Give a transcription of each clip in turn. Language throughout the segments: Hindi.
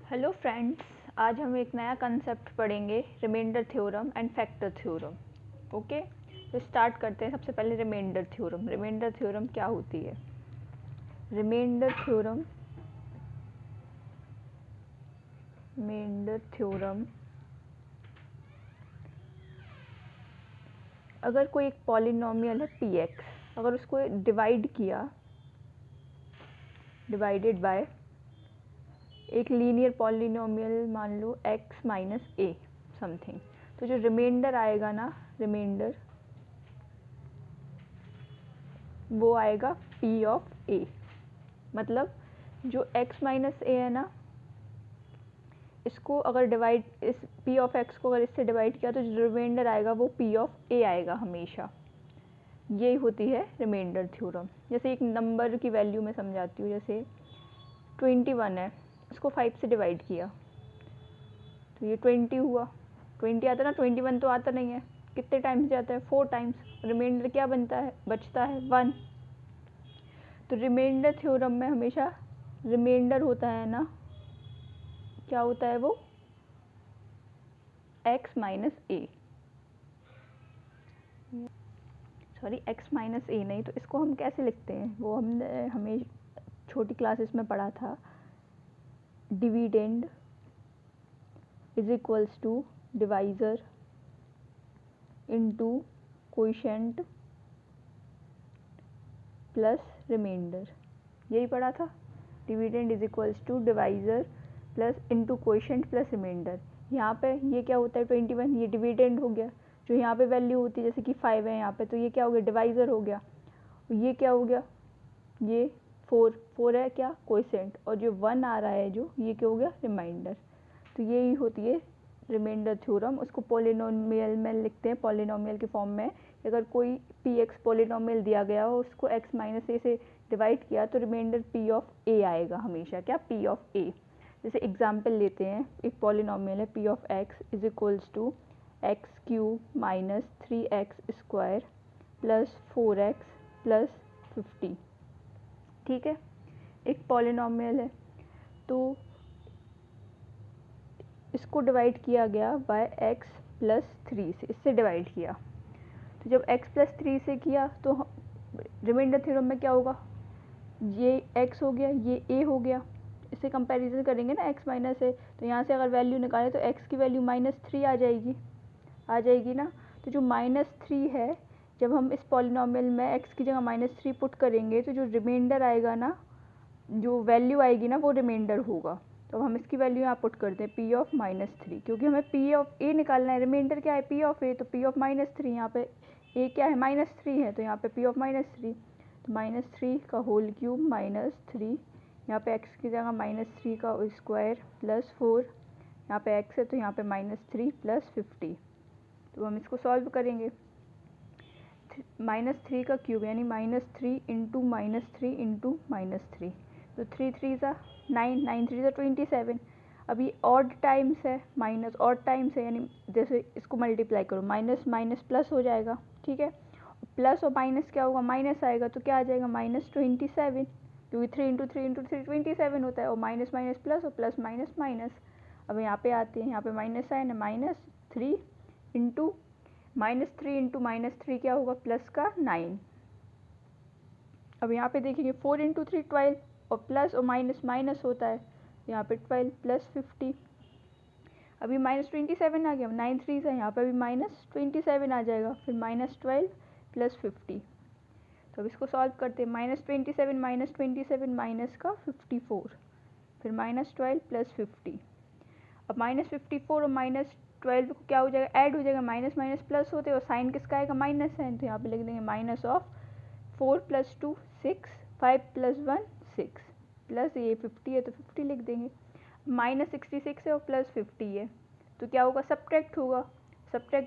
हेलो फ्रेंड्स, आज हम एक नया कंसेप्ट पढ़ेंगे, remainder theorem and factor theorem. Okay, तो स्टार्ट करते हैं। सबसे पहले रिमाइंडर थ्योरम। रिमाइंडर थ्योरम क्या होती है? रिमाइंडर थ्योरम अगर कोई एक पॉलिनोमियल है px, अगर उसको डिवाइड किया, डिवाइडेड बाय एक लीनियर पॉलिनोमियल, मान लो x माइनस ए समथिंग, तो जो रिमाइंडर आएगा ना, रिमाइंडर वो आएगा p ऑफ a। मतलब जो x माइनस ए है ना, इसको अगर डिवाइड, इस p ऑफ x को अगर इससे डिवाइड किया तो जो रिमाइंडर आएगा वो p ऑफ a आएगा हमेशा। यही होती है रिमाइंडर थ्योरम। जैसे एक नंबर की वैल्यू मैं समझाती हूँ। जैसे 21 है, इसको 5 से डिवाइड किया तो ये 20 हुआ। 20 आता ना, 21 तो आता नहीं है। कितने टाइम्स जाता है? 4 टाइम्स। रिमाइंडर क्या बनता है? बचता है 1। तो रिमाइंडर थ्योरम में हमेशा रिमाइंडर होता है ना, क्या होता है वो? x माइनस ए, सॉरी x माइनस ए नहीं। तो इसको हम कैसे लिखते हैं? वो हमने हमें छोटी क्लासेस में पढ़ा था। Dividend is equals to divisor into coefficient plus remainder. यही पढ़ा था। Dividend is equals to divisor plus into coefficient plus remainder. यहाँ पे ये क्या होता है? 21, ये डिविडेंड हो गया। जो यहाँ पे वैल्यू होती है, जैसे कि 5 है यहाँ पे, तो ये क्या हो गया? डिवाइज़र हो गया। ये क्या हो गया? ये 4 है क्या? कोएफिशिएंट। और जो 1 आ रहा है, जो ये क्या हो गया? रिमाइंडर। तो यही होती है रिमाइंडर थ्योरम। उसको पॉलिनोमियल में लिखते हैं, पॉलिनोमियल के फॉर्म में। अगर कोई px पॉलिनोमियल दिया गया हो, उसको x माइनस ए से डिवाइड किया तो रिमाइंडर p ऑफ a आएगा हमेशा। क्या? p of a। जैसे एग्जांपल लेते हैं, एक पॉलिनोमियल है p of x is equals to x cube minus 3x square plus 4x plus 50। ठीक है, एक पॉलिनोमियल है, तो इसको डिवाइड किया गया बाय x प्लस 3 से, इससे डिवाइड किया। तो जब x प्लस 3 से किया तो रिमाइंडर थ्योरम में क्या होगा? ये x हो गया, ये a हो गया। इससे कंपैरिजन करेंगे ना x माइनस a, तो यहाँ से अगर वैल्यू निकालें तो x की वैल्यू -3 आ जाएगी ना। तो जो -3 है, जब हम इस पॉलिनोमियल में x की जगह -3 पुट करेंगे तो जो रिमाइंडर आएगा ना, जो वैल्यू आएगी ना, वो रिमाइंडर होगा। तो हम इसकी वैल्यू यहाँ पुट करते हैं p ऑफ -3, क्योंकि हमें p ऑफ a निकालना है। रिमाइंडर क्या है? p of a। तो p ऑफ -3, यहाँ पे a क्या है? -3 है, तो यहाँ पे p ऑफ -3। तो -3 का होल क्यूब -3, यहाँ पे x की जगह -3 का स्क्वायर प्लस 4, यहाँ पे x है तो यहाँ पे -3 प्लस 50। तो हम इसको सॉल्व करेंगे। -3 का क्यूब यानी -3 इंटू -3 इंटू -3, तो 3 3 ज़ा 9, 9 3 ज़ा 27। अब ये ऑड टाइम्स है, माइनस ऑड टाइम्स है, यानी जैसे इसको मल्टीप्लाई करो, माइनस माइनस प्लस हो जाएगा। ठीक है, प्लस और माइनस क्या होगा? माइनस आएगा तो क्या आ जाएगा? -27, क्योंकि 3 इंटू 3 इंटू 3 27 होता है। और माइनस माइनस प्लस और प्लस माइनस माइनस। अब यहाँ पे आते हैं, यहाँ पे माइनस साइन है, -3 इंटू -3 इंटू -3 क्या होगा? प्लस का 9। अब यहाँ पे देखेंगे 4 इंटू 3 12, और प्लस और माइनस माइनस होता है, यहाँ पे 12 प्लस 50। अभी -27 आ गया, 9 3 से यहाँ पे भी -27 आ जाएगा, फिर -12 प्लस 50। तो अब इसको सॉल्व करते हैं। -27 माइनस का 54, फिर -12 प्लस 50। अब -54 और -12 को क्या हो जाएगा? ऐड हो जाएगा, माइनस माइनस प्लस होते हैं, और साइन किसका आएगा? Minus sign. तो यहाँ पे लिख देंगे माइनस ऑफ 4 + 2 6, 5 + 1 6, प्लस ये 50 है तो 50 लिख देंगे। -66 है और प्लस 50 है, तो क्या होगा? सब्ट्रैक्ट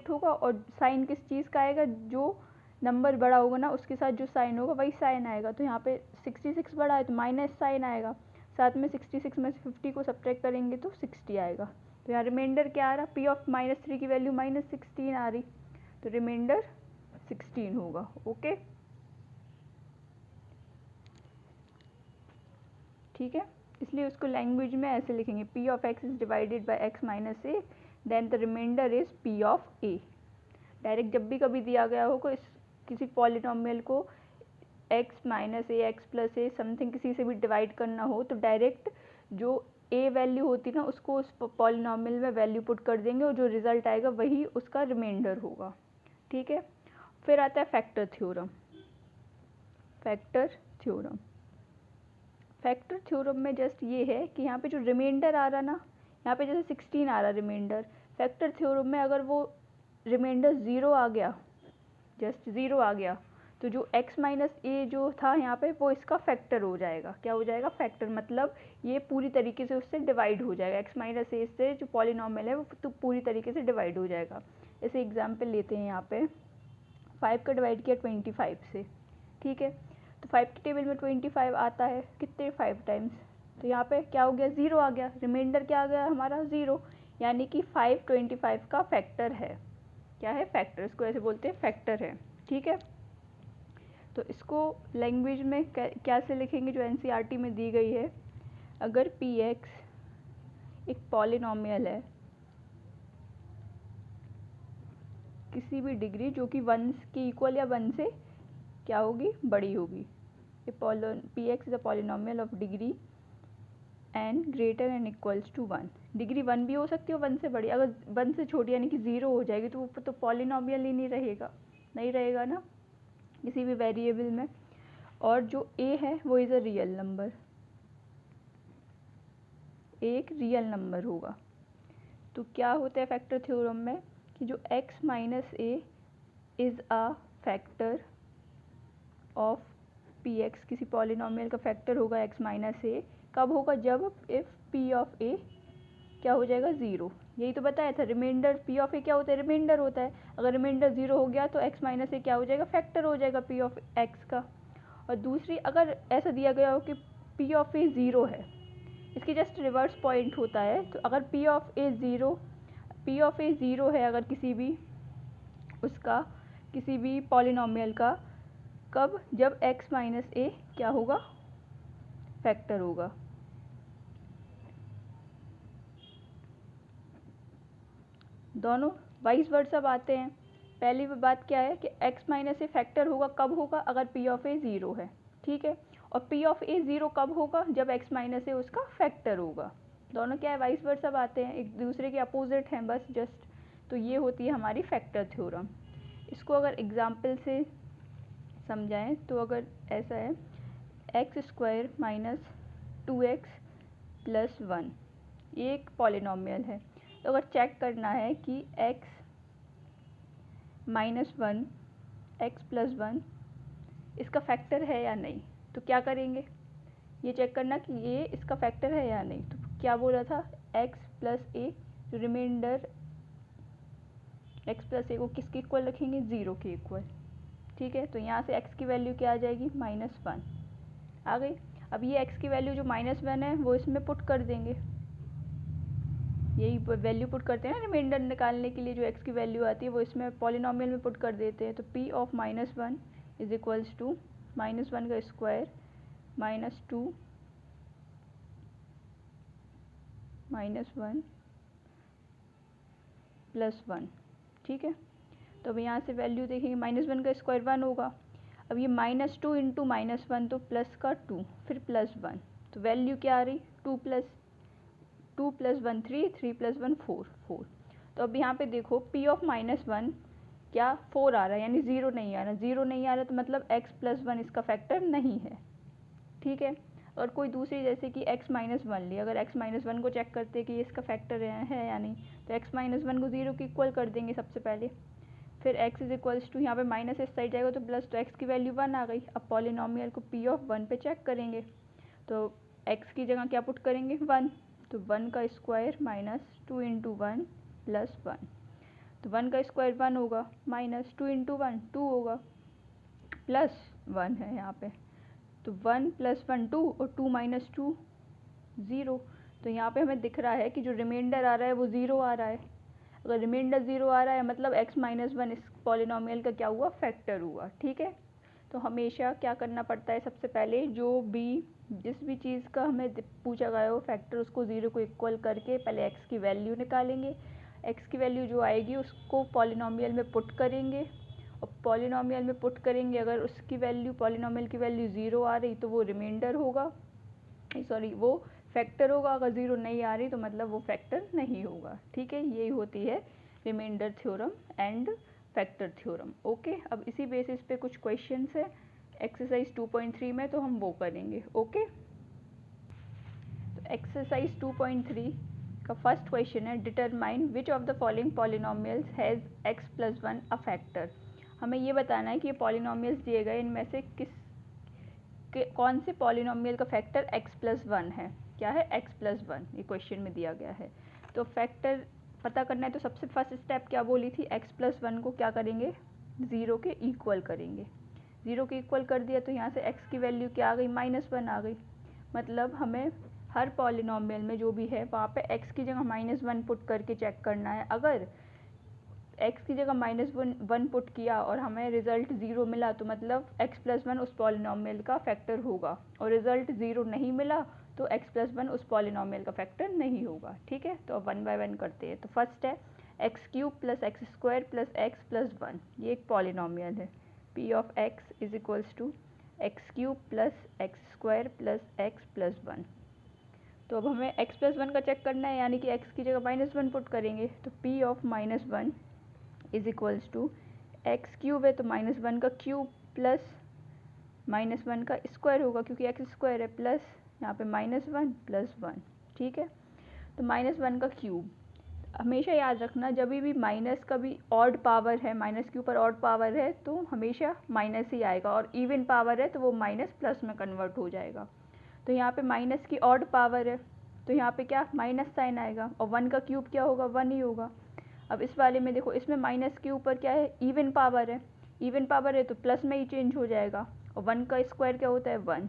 होगा, और साइन किस चीज़ का आएगा? जो नंबर बड़ा होगा ना, उसके साथ जो साइन होगा वही साइन आएगा। तो यहाँ पे 66 बड़ा है तो माइनस साइन आएगा, साथ में 66 में से 50 को सब्ट्रैक्ट करेंगे तो 60 आएगा। तो यहाँ रिमाइंडर क्या आ रहा? p ऑफ -3 की वैल्यू -16 आ रही, तो रिमाइंडर 16 होगा। ओके, ठीक है। इसलिए उसको लैंग्वेज में ऐसे लिखेंगे, p of x is divided by x minus a, then the remainder is p of a. Direct जब भी कभी दिया गया हो को किसी पॉलिनोमियल को x माइनस ए एक्स प्लस ए समथिंग किसी से भी डिवाइड करना हो तो डायरेक्ट जो ए वैल्यू होती ना उसको उस पॉलिनोमियल में वैल्यू पुट कर देंगे और जो रिजल्ट आएगा वही उसका रिमाइंडर होगा। ठीक है, फिर आता है factor theorem. Factor theorem, factor theorem में जस्ट ये है कि यहाँ पे जो रिमाइंडर आ रहा ना, यहाँ पे जैसे 16 आ रहा रिमाइंडर, फैक्टर थ्योरम में अगर वो रिमाइंडर ज़ीरो आ गया, जस्ट ज़ीरो आ गया, तो जो x माइनस ए जो था यहाँ पे वो इसका फैक्टर हो जाएगा। क्या हो जाएगा? फैक्टर, मतलब ये पूरी तरीके से उससे डिवाइड हो जाएगा। x माइनस ए से जो पॉलिनोमियल है वो तो पूरी तरीके से डिवाइड हो जाएगा। ऐसे एग्जाम्पल लेते हैं, यहाँ पे 5 का डिवाइड किया 25 से, ठीक है, तो 5 की टेबल में 25 आता है कितने, 5 टाइम्स, तो यहाँ पे क्या हो गया, ज़ीरो आ गया, रिमाइंडर क्या आ गया हमारा, ज़ीरो, यानी कि 5 25 का फैक्टर है। क्या है? फैक्टर, इसको ऐसे बोलते हैं फैक्टर है। ठीक है, तो इसको लैंग्वेज में क्या से लिखेंगे, जो एनसीईआरटी में दी गई है, अगर पी एक्स एक पॉलिनोमियल है किसी भी डिग्री जो कि 1 के इक्वल या 1 से क्या होगी, बड़ी होगी, p x is a polynomial of degree n greater and equals to 1। Degree 1 भी हो सकती है 1 से बड़ी, अगर 1 से छोटी यानी कि 0 हो जाएगी तो वो तो पॉलिनोमियल ही नहीं रहेगा, नहीं रहेगा ना किसी भी वेरिएबल में। और जो a है वो इज़ अ रियल नंबर, एक रियल नंबर होगा। तो क्या होता है फैक्टर थ्योरम में कि जो x minus A is a factor of P x, किसी पॉलिनोमियल का फैक्टर होगा x माइनस ए, कब होगा, जब इफ़ p ऑफ a क्या हो जाएगा, ज़ीरो। यही तो बताया था, रिमाइंडर p ऑफ a क्या होता है, रिमाइंडर होता है। अगर रिमाइंडर ज़ीरो हो गया तो x माइनस ए क्या हो जाएगा, फैक्टर हो जाएगा p ऑफ x का। और दूसरी, अगर ऐसा दिया गया हो कि p ऑफ a ज़ीरो है, इसकी जस्ट रिवर्स पॉइंट होता है, तो अगर p ऑफ a ज़ीरो है अगर किसी भी उसका, किसी भी पॉलिनोमियल का, कब, जब x माइनस ए क्या होगा, फैक्टर होगा। दोनों वाइस वर्सा बातें हैं। पहली बात क्या है कि x माइनस ए फैक्टर होगा, कब होगा, अगर p ऑफ a ज़ीरो है, ठीक है, और p ऑफ a ज़ीरो कब होगा, जब x माइनस ए उसका फैक्टर होगा। दोनों क्या है, वाइस वर्सा बातें हैं, एक दूसरे के अपोजिट हैं बस जस्ट। तो ये होती है हमारी फैक्टर थ्योरम। इसको अगर एग्जाम्पल से समझाएं तो अगर ऐसा है, x square minus 2x plus 1, ये एक पॉलिनोमियल है। तो अगर चेक करना है कि x माइनस 1 एक्स प्लस 1 इसका फैक्टर है या नहीं, तो क्या करेंगे, ये चेक करना कि ये इसका फैक्टर है या नहीं। तो क्या बोला था, x प्लस ए, जो रिमाइंडर x प्लस ए को किसके इक्वल रखेंगे, ज़ीरो के इक्वल, ठीक है। तो यहाँ से x की वैल्यू क्या आ जाएगी, -1 आ गई। अब ये x की वैल्यू जो -1 है वो इसमें पुट कर देंगे, यही वैल्यू पुट करते हैं ना रिमाइंडर निकालने के लिए, जो x की वैल्यू आती है वो इसमें पॉलिनोमियल में पुट कर देते हैं। तो p of -1 is equals to -1 का स्क्वायर -2 -1 प्लस 1, ठीक है। तो अब यहाँ से वैल्यू देखेंगे, -1 का स्क्वायर 1 होगा। अब ये -2 इंटू -1 तो प्लस का 2 फिर प्लस 1, तो वैल्यू क्या आ रही, 2 प्लस 1 3, 3 प्लस 1 4 4। तो अब यहाँ पे देखो p ऑफ -1 क्या 4 आ रहा है, यानी ज़ीरो नहीं आ रहा, ज़ीरो नहीं आ रहा तो मतलब x प्लस 1 इसका फैक्टर नहीं है, ठीक है। और कोई दूसरी जैसे कि x माइनस 1 ली, अगर x माइनस 1 को चेक करते कि ये इसका फैक्टर है या नहीं, तो x माइनस 1 को ज़ीरो के इक्वल कर देंगे सबसे पहले, फिर x इज इक्वल्स टू, यहाँ पे माइनस इस साइड जाएगा तो प्लस, तो x की वैल्यू 1 आ गई। अब पॉलिनोमियल को p ऑफ 1 पे चेक करेंगे, तो x की जगह क्या पुट करेंगे, 1, तो 1 का स्क्वायर -2 इंटू 1 प्लस 1, तो 1 का स्क्वायर 1 होगा, -2 इंटू 1 2 होगा, प्लस 1 है यहाँ पे, तो 1 प्लस 1 2 और 2 माइनस 2 ज़ीरो। तो यहाँ पे हमें दिख रहा है कि जो रिमाइंडर आ रहा है वो ज़ीरो आ रहा है। अगर रिमाइंडर ज़ीरो आ रहा है मतलब x माइनस 1 इस पॉलिनोमियल का क्या हुआ, फैक्टर हुआ, ठीक है। तो हमेशा क्या करना पड़ता है, सबसे पहले जिस भी चीज़ का हमें पूछा गया हो फैक्टर, उसको 0 को इक्वल करके पहले x की वैल्यू निकालेंगे। x की वैल्यू जो आएगी उसको पॉलिनोमियल में पुट करेंगे, और पॉलिनोमियल में पुट करेंगे, अगर उसकी वैल्यू पॉलिनोमियल की वैल्यू 0 आ रही तो वो रिमाइंडर होगा, सॉरी वो फैक्टर होगा, अगर 0 नहीं आ रही तो मतलब वो फैक्टर नहीं होगा। ठीक है, यही होती है remainder theorem and factor theorem. Okay, अब इसी बेसिस पे कुछ क्वेश्चंस है एक्सरसाइज 2.3 में, तो हम वो करेंगे। ओके, तो एक्सरसाइज 2.3 का फर्स्ट क्वेश्चन है, determine which of the following polynomials has x plus 1 a factor. हमें ये बताना है कि ये पॉलिनोमियल्स दिए गए, इनमें से कौन से पॉलिनोमियल का फैक्टर x प्लस 1 है। क्या है, x प्लस 1, ये क्वेश्चन में दिया गया है। तो फैक्टर पता करना है, तो सबसे फर्स्ट स्टेप क्या बोली थी, x प्लस 1 को क्या करेंगे, 0 के इक्वल करेंगे। 0 के इक्वल कर दिया तो यहाँ से x की वैल्यू क्या आ गई, -1 आ गई। मतलब हमें हर पॉलिनोमियल में जो भी है वहाँ पे x की जगह -1 पुट करके चेक करना है। अगर x की जगह -1 पुट किया और हमें रिजल्ट 0 मिला तो मतलब x प्लस 1 उस पॉलिनोमियल का फैक्टर होगा, और रिजल्ट 0 नहीं मिला तो x प्लस 1 उस पॉलिनोमियल का फैक्टर नहीं होगा। ठीक है, तो अब 1 बाय 1 करते हैं। तो फर्स्ट है x cube plus x square plus x plus 1, ये एक पॉलिनोमियल है। p of x is equals to x cube plus x square plus x plus 1। तो अब हमें x प्लस 1 का चेक करना है, यानी कि x की जगह -1 पुट करेंगे, तो p of -1 is equals to x cube है तो -1 का क्यूब प्लस -1 का स्क्वायर होगा, क्योंकि एक्स स्क्वायर है, प्लस यहाँ पे -1 प्लस 1। ठीक है, तो -1 का क्यूब, हमेशा याद रखना जब भी माइनस का भी ऑड पावर है, माइनस के ऊपर ऑड पावर है तो हमेशा माइनस ही आएगा, और इवन पावर है तो वो माइनस प्लस में कन्वर्ट हो जाएगा। तो यहाँ पे माइनस की ऑड पावर है तो यहाँ पे क्या, माइनस साइन आएगा, और 1 का क्यूब क्या होगा, 1 ही होगा। अब इस वाले में देखो, इसमें माइनस के ऊपर क्या है, इवन पावर है, इवन पावर है तो प्लस में ही चेंज हो जाएगा, और 1 का स्क्वायर क्या होता है, 1।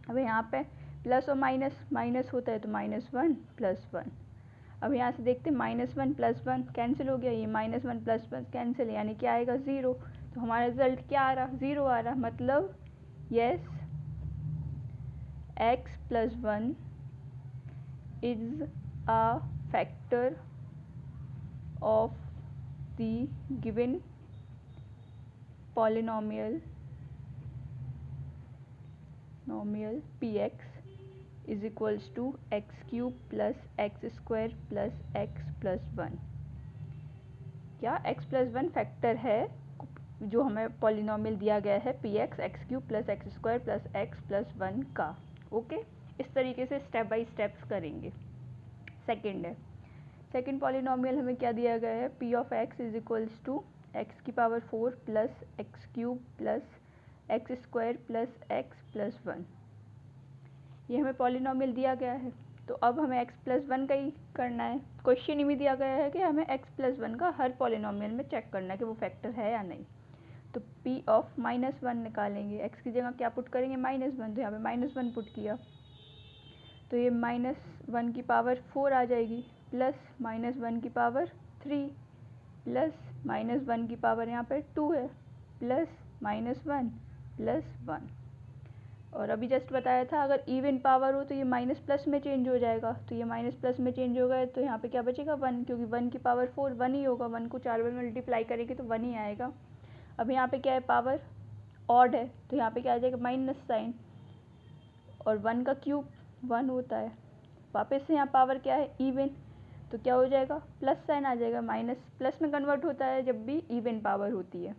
अब यहाँ पे प्लस और माइनस, माइनस होता है तो -1 प्लस 1। अब यहाँ से देखते हैं -1 प्लस 1 कैंसिल हो गया, ये -1 प्लस 1 कैंसिल, यानी क्या आएगा, 0। तो हमारा रिजल्ट क्या आ रहा, 0 आ रहा, मतलब yes x plus 1 is a factor of the given polynomial px is equals to x cube plus x square plus x plus 1। क्या x प्लस 1 फैक्टर है जो हमें पॉलिनोमियल दिया गया है px x cube plus x square plus x plus 1 का। ओके, इस तरीके से स्टेप बाय स्टेप्स करेंगे। सेकंड है, सेकंड पॉलिनोमियल हमें क्या दिया गया है, p of x is equals to x की power 4 plus x cube plus x square plus x plus 1। ये हमें पॉलिनोमियल दिया गया है, तो अब हमें x प्लस 1 का ही करना है। क्वेश्चन ही में दिया गया है कि हमें x प्लस 1 का हर पॉलिनोमियल में चेक करना है कि वो फैक्टर है या नहीं। तो p ऑफ -1 निकालेंगे, x की जगह क्या पुट करेंगे, -1, तो यहाँ पे -1 पुट किया तो ये -1 की पावर 4 आ जाएगी, प्लस -1 की पावर 3 प्लस -1 की पावर यहाँ पे 2 है, प्लस -1 प्लस 1। और अभी जस्ट बताया था अगर इवन पावर हो तो ये माइनस प्लस में चेंज हो जाएगा, तो ये माइनस प्लस में चेंज हो गया तो यहाँ पे क्या बचेगा, 1, क्योंकि 1 की पावर 4 1 ही होगा, 1 को 4 बार मल्टीप्लाई करेंगे तो 1 ही आएगा। अब यहाँ पे क्या है, पावर ऑड है तो यहाँ पे क्या आ जाएगा, माइनस साइन, और 1 का क्यूब 1 होता है, वापस से यहाँ पावर क्या है, इवन, तो क्या हो जाएगा, प्लस साइन आ जाएगा, माइनस प्लस में कन्वर्ट होता है जब भी इवन पावर होती है,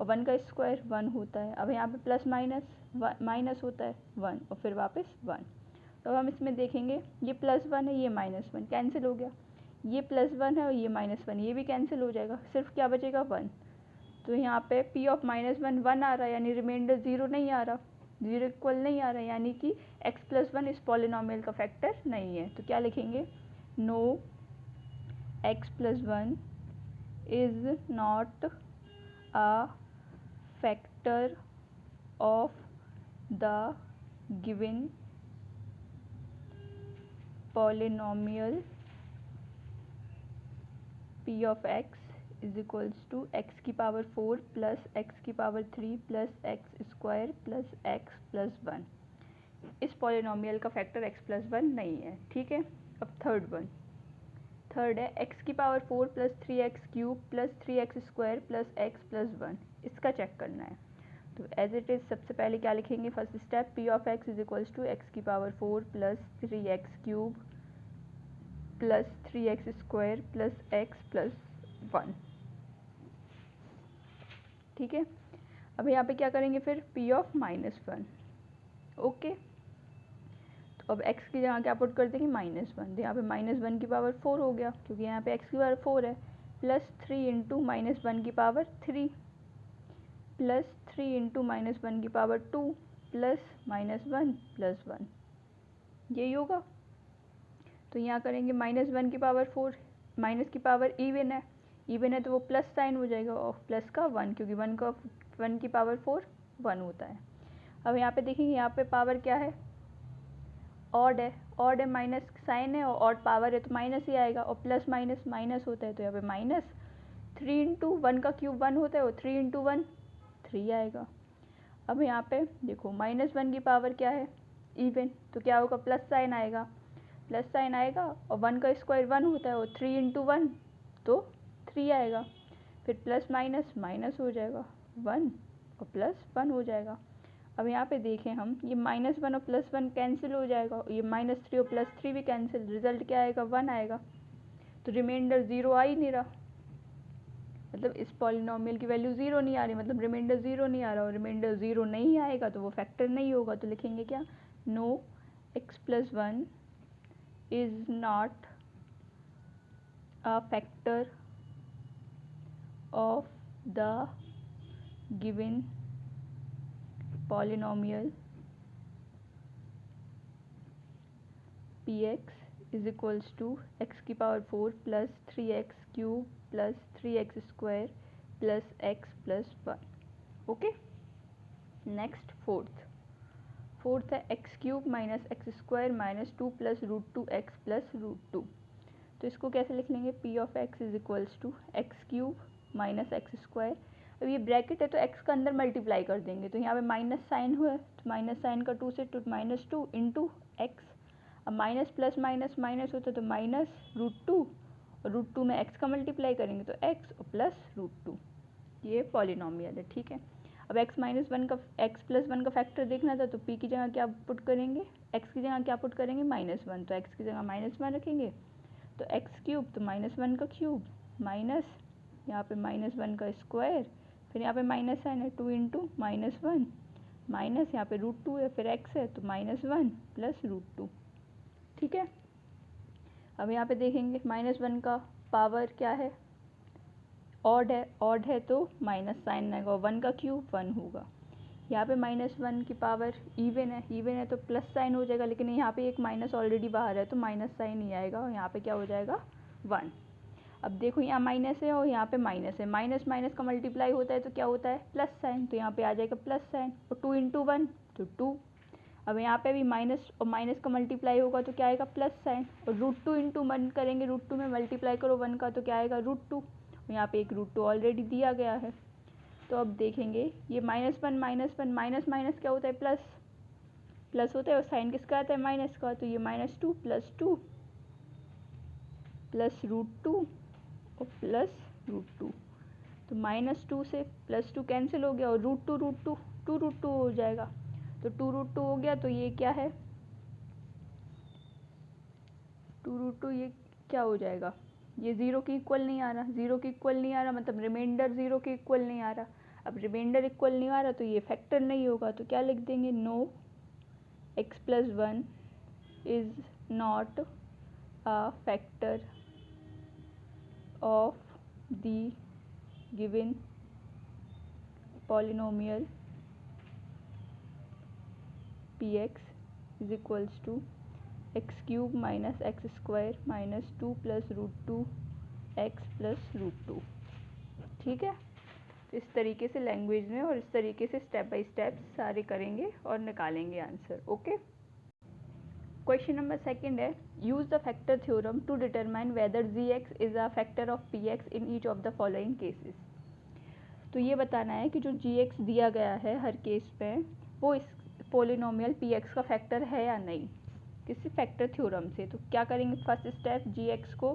और 1 का स्क्वायर 1 होता है। अब यहाँ पे प्लस माइनस होता है 1 और फिर वापस 1। तो अब हम इसमें देखेंगे ये +1 है, ये -1 कैंसिल हो गया, ये +1 है और ये -1, ये भी कैंसिल हो जाएगा, सिर्फ क्या बचेगा, 1। तो यहाँ पे p ऑफ -1 1 आ रहा है, यानी रिमाइंडर 0 नहीं आ रहा, 0 इक्वल नहीं आ रहा है, यानी कि x प्लस 1 इस पॉलिनोमियल का फैक्टर नहीं है। तो क्या लिखेंगे, no x plus 1 is not a factor of the given polynomial p of x is equals to x की पावर 4 प्लस एक्स की power 3 plus x square plus x plus 1। इस पॉलिनोमियल का फैक्टर एक्स प्लस 1 नहीं है, ठीक है। अब थर्ड है एक्स की power 4 plus 3x cube plus 3x square plus x plus 1। इसका चेक करना है। तो एज इट इज़ सबसे पहले क्या लिखेंगे, first step P of x is equals to x की power 4 plus 3x cube plus 3x square plus x plus 1, ठीक है। अब यहाँ पे क्या करेंगे फिर, p ऑफ -1, ओके। तो अब x की जगह क्या पुट कर देंगे, -1। तो यहाँ पे -1 की पावर 4 हो गया, क्योंकि यहाँ पे x की पावर 4 है, प्लस 3 इंटू -1 की पावर 3 प्लस 3 इंटू -1 की पावर 2 प्लस -1 प्लस 1, यही होगा। तो यहाँ करेंगे -1 की पावर 4, माइनस की पावर इवन है तो वो प्लस साइन हो जाएगा, और प्लस का 1, क्योंकि 1 की पावर 4 1 होता है। अब यहाँ पे देखेंगे, यहाँ पे पावर क्या है, ऑड है, माइनस साइन है और ऑड पावर है तो माइनस ही आएगा, और प्लस माइनस माइनस होता है, तो यहाँ पे माइनस 3 इंटू 1 का क्यूब 1 होता है, और 3 इंटू 1 3 आएगा। अब यहाँ पे देखो -1 की पावर क्या है, इवन, तो क्या होगा, प्लस साइन आएगा, और 1 का स्क्वायर 1 होता है, और 3 इंटू 1 तो 3 आएगा। फिर प्लस माइनस माइनस हो जाएगा, 1 और प्लस 1 हो जाएगा। अब यहाँ पे देखें हम, ये -1 और +1 कैंसिल हो जाएगा, ये -3 और +3 भी कैंसिल, रिजल्ट क्या आएगा, 1 आएगा। तो रिमाइंडर 0 आ ही नहीं रहा, मतलब इस पॉलिनोमियल की वैल्यू 0 नहीं आ रही, मतलब रिमाइंडर 0 नहीं आ रहा, और रिमाइंडर 0 नहीं आएगा तो वो फैक्टर नहीं होगा। तो लिखेंगे क्या, no x plus 1 is not a factor of the given polynomial px is equals to x की power 4 plus 3x cube plus 3x square plus x plus 1, okay. Next fourth है x cube minus x square minus 2 plus √2x plus √2। तो इसको कैसे लिख लेंगे, p of x is equals to x cube minus x square. अब ये ब्रैकेट है तो x का अंदर मल्टीप्लाई कर देंगे, तो यहाँ पे माइनस साइन हुआ, तो माइनस साइन का 2 से -2 इंटू एक्स। अब माइनस प्लस माइनस माइनस होता है तो -√2, और √2 में x का मल्टीप्लाई करेंगे तो x और प्लस √2, ये पॉलिनोमियल है, ठीक है। अब x प्लस 1 का फैक्टर देखना था, तो p की जगह क्या पुट करेंगे, x की जगह क्या पुट करेंगे, -1, तो x की जगह -1 रखेंगे, तो x क्यूब तो -1 का क्यूब माइनस यहाँ पे -1 का स्क्वायर, फिर यहाँ पे माइनस साइन है 2 इंटू -1 माइनस यहाँ पे √2 है, फिर x है तो -1 प्लस √2, ठीक है। अब यहाँ पे देखेंगे -1 का पावर क्या है, ऑड है तो माइनस साइन आएगा, और 1 का क्यूब 1 होगा। यहाँ पे -1 की पावर इवन है तो प्लस साइन हो जाएगा, लेकिन यहाँ पे एक माइनस ऑलरेडी बाहर है तो माइनस साइन ही आएगा, और यहाँ पे क्या हो जाएगा, 1। अब देखो यहाँ माइनस है और यहाँ पे माइनस है, माइनस माइनस का मल्टीप्लाई होता है तो क्या होता है, प्लस साइन, तो यहाँ पे आ जाएगा प्लस साइन, और 2 इंटू 1 तो 2। अब यहाँ पे भी माइनस और माइनस का मल्टीप्लाई होगा तो क्या आएगा, प्लस साइन, और √2 इंटू 1 करेंगे, √2 में मल्टीप्लाई करो 1 का तो क्या आएगा, √2, और यहाँ पे एक √2 ऑलरेडी दिया गया है। तो अब देखेंगे ये -1 माइनस माइनस क्या होता है, प्लस होता है, और साइन किसका आता है, माइनस का, तो ये -2 प्लस 2 प्लस √2 और प्लस √2, तो -2 से +2 कैंसिल हो गया, और √2 हो जाएगा, तो 2√2 हो गया, तो ये क्या है, 2√2 ये क्या हो जाएगा, ये 0 के इक्वल नहीं आ रहा, मतलब रिमाइंडर 0 के इक्वल नहीं आ रहा। अब रिमाइंडर इक्वल नहीं आ रहा तो ये फैक्टर नहीं होगा, तो क्या लिख देंगे, no x plus 1 is not a factor of the given polynomial px is equals to x cube minus x square minus 2 plus √2x plus √2, ठीक है। तो इस तरीके से लैंग्वेज में और इस तरीके से स्टेप बाय स्टेप सारे करेंगे और निकालेंगे answer, okay. Question number second है, use the factor theorem to determine whether G x is a factor of P x in each of the following cases. तो ये बताना है कि जो जी एक्स दिया गया है हर केस पे वो इस पोलिनोमियल पी एक्स का फैक्टर है या नहीं, किसी फैक्टर थ्योरम से। तो क्या करेंगे, फर्स्ट स्टेप जी एक्स को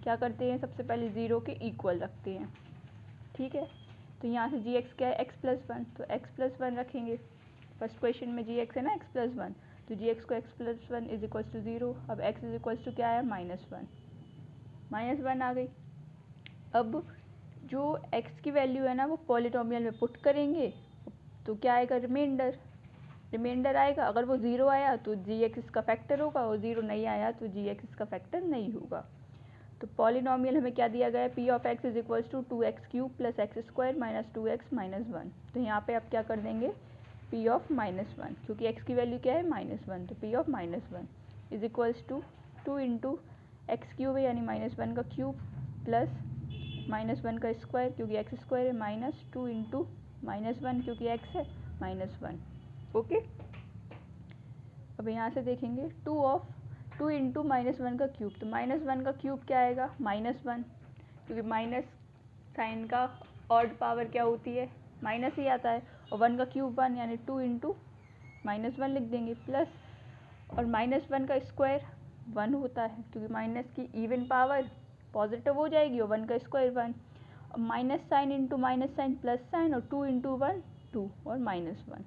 क्या करते हैं, सबसे पहले ज़ीरो के इक्वल रखते हैं, ठीक है। तो यहाँ से जी एक्स क्या है, एक्स प्लस वन, तो एक्स प्लस वन रखेंगे। फर्स्ट क्वेश्चन में जी एक्स है ना एक्स प्लस वन, तो जी एक्स को x plus one is equals to zero. अब एक्स इज इक्वल्स टू क्या है, माइनस वन आ गई। अब जो एक्स की वैल्यू है ना वो पॉलिनोमियल में पुट करेंगे, तो क्या आएगा, रिमाइंडर आएगा। अगर वो ज़ीरो आया तो जी एक्स इसका फैक्टर होगा, और ज़ीरो नहीं आया तो जी एक्स इसका फैक्टर नहीं होगा। तो पॉलिनोमियल हमें क्या दिया गया है, p of x is equals to 2x³ plus x square minus 2x minus one. तो यहाँ पे आप क्या कर देंगे, पी ऑफ माइनस वन, क्योंकि एक्स की वैल्यू क्या है माइनस वन, तो p of minus one is equals to 2 into x cube है यानी माइनस वन का क्यूब प्लस माइनस वन का स्क्वायर क्योंकि एक्स स्क्वायर है माइनस 2 इंटू माइनस वन क्योंकि एक्स है माइनस वन। ओके, अब यहाँ से देखेंगे टू इंटू माइनस वन का क्यूब, तो माइनस वन का क्यूब क्या आएगा, माइनस वन, क्योंकि माइनस साइन का ऑड पावर क्या होती है, माइनस ही आता है, और वन का क्यूब वन यानी टू इंटू माइनस वन लिख देंगे प्लस, और माइनस वन का स्क्वायर वन होता है क्योंकि माइनस की इवन पावर पॉजिटिव हो जाएगी और वन का स्क्वायर वन, और minus sign into minus sign plus sign, और टू इंटू वन टू और माइनस वन।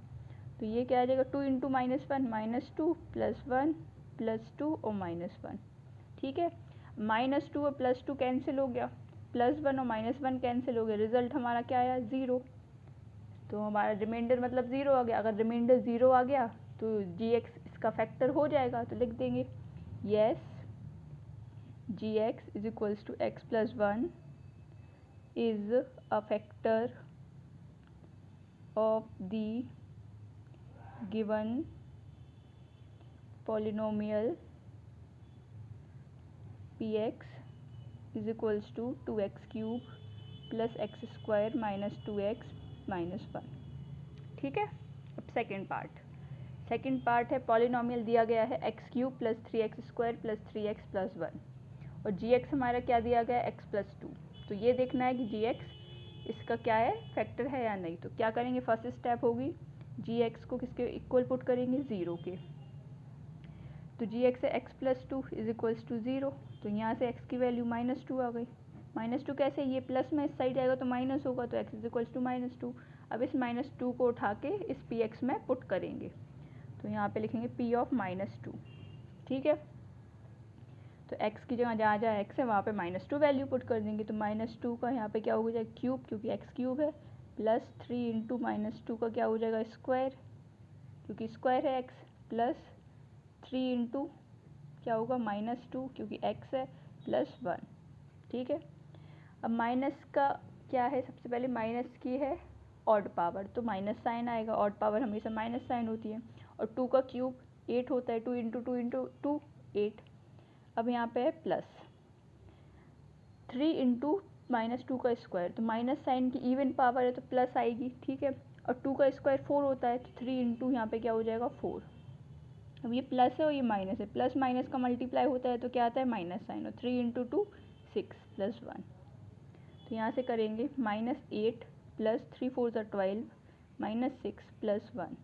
तो ये क्या आ जाएगा, two into minus one minus two plus two और माइनस वन, ठीक है। माइनस टू और प्लस टू कैंसिल हो गया, प्लस वन और माइनस वन कैंसिल हो गया, रिजल्ट हमारा क्या आया, ज़ीरो। तो हमारा रिमाइंडर मतलब ज़ीरो आ गया। अगर रिमाइंडर ज़ीरो आ गया तो जी एक्स इसका फैक्टर हो जाएगा, तो लिख देंगे yes g x is equals to x plus one is a factor of the given polynomial px is equals to 2x cube plus x square minus 2x minus 1, ठीक है। अब सेकेंड पार्ट है, पॉलिनोमियल दिया गया है x cube plus 3x square plus 3x plus one, और जी एक्स हमारा क्या दिया गया है, एक्स प्लस टू। तो ये देखना है कि जी एक्स इसका क्या है, फैक्टर है या नहीं। तो क्या करेंगे, फर्स्ट स्टेप होगी जी एक्स को किसके इक्वल पुट करेंगे, ज़ीरो के। तो जी एक्स है x plus two is equals to zero, तो यहाँ से एक्स की वैल्यू माइनस टू आ गई। माइनस टू कैसे, ये प्लस में इस साइड आएगा तो माइनस होगा, तो x is equals to minus two. अब इस माइनस टू को उठा के इस पी एक्स में पुट करेंगे, तो यहाँ पे लिखेंगे पी ऑफ माइनस टू, ठीक है। तो एक्स की जगह जहाँ जहाँ एक्स है वहाँ पे माइनस टू वैल्यू पुट कर देंगे, तो माइनस टू का यहाँ पे क्या हो जाएगा, क्यूब क्योंकि एक्स क्यूब है, plus three into minus two का क्या हो जाएगा, स्क्वायर क्योंकि स्क्वायर है एक्स, प्लस थ्री इंटू क्या होगा, माइनस टू क्योंकि एक्स है प्लस वन, ठीक है। अब माइनस का क्या है, सबसे पहले माइनस की है ऑड पावर, तो माइनस साइन आएगा, ऑड पावर हमेशा माइनस साइन होती है, और टू का क्यूब एट होता है, टू इंटू टू एट। अब यहाँ पे है plus three into minus two का स्क्वायर, तो माइनस साइन की इवन पावर है तो प्लस आएगी, ठीक है। और टू का स्क्वायर फोर होता है, तो थ्री इंटू यहाँ पे क्या हो जाएगा, फोर। अब ये प्लस है और ये माइनस है, प्लस माइनस का मल्टीप्लाई होता है तो क्या आता है, माइनस साइन, और three into two six plus one. तो यहाँ से करेंगे minus eight plus three four ज़ा 12 minus six plus one,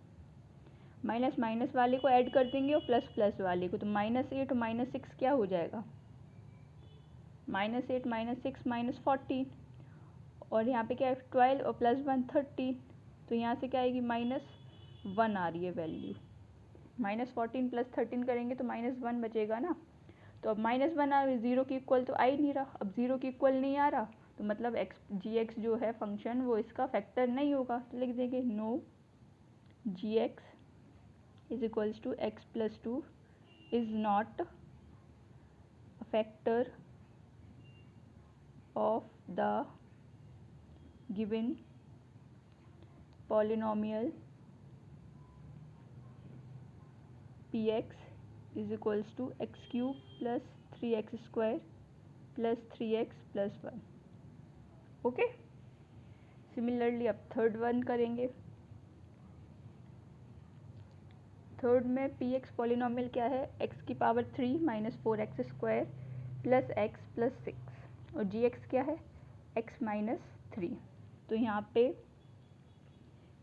minus minus वाले को ऐड कर देंगे और प्लस प्लस वाले को, तो माइनस एट और माइनस सिक्स क्या हो जाएगा, minus eight minus six minus 14, और यहाँ पे क्या है 12 और प्लस वन 13, तो यहाँ से क्या आएगी, माइनस वन आ रही है वैल्यू। माइनस 14 प्लस 13 करेंगे तो माइनस वन बचेगा ना, तो अब माइनस वन आ रही, ज़ीरो की इक्वल तो आ ही नहीं रहा। अब ज़ीरो की इक्वल नहीं आ रहा तो मतलब एक्स जी एक्स जो है फंक्शन वो इसका फैक्टर नहीं होगा, तो लिख देंगे no g x is equals to x plus two is not a factor of the given polynomial px is equals to x cube plus 3x square plus 3x plus 1, okay. Similarly अब थर्ड वन करेंगे। थर्ड में पी एक्स पॉलिनॉमियल क्या है, एक्स की power 3 minus 4x² plus x plus 6, और जी एक्स क्या है, एक्स माइनस 3। तो यहाँ पे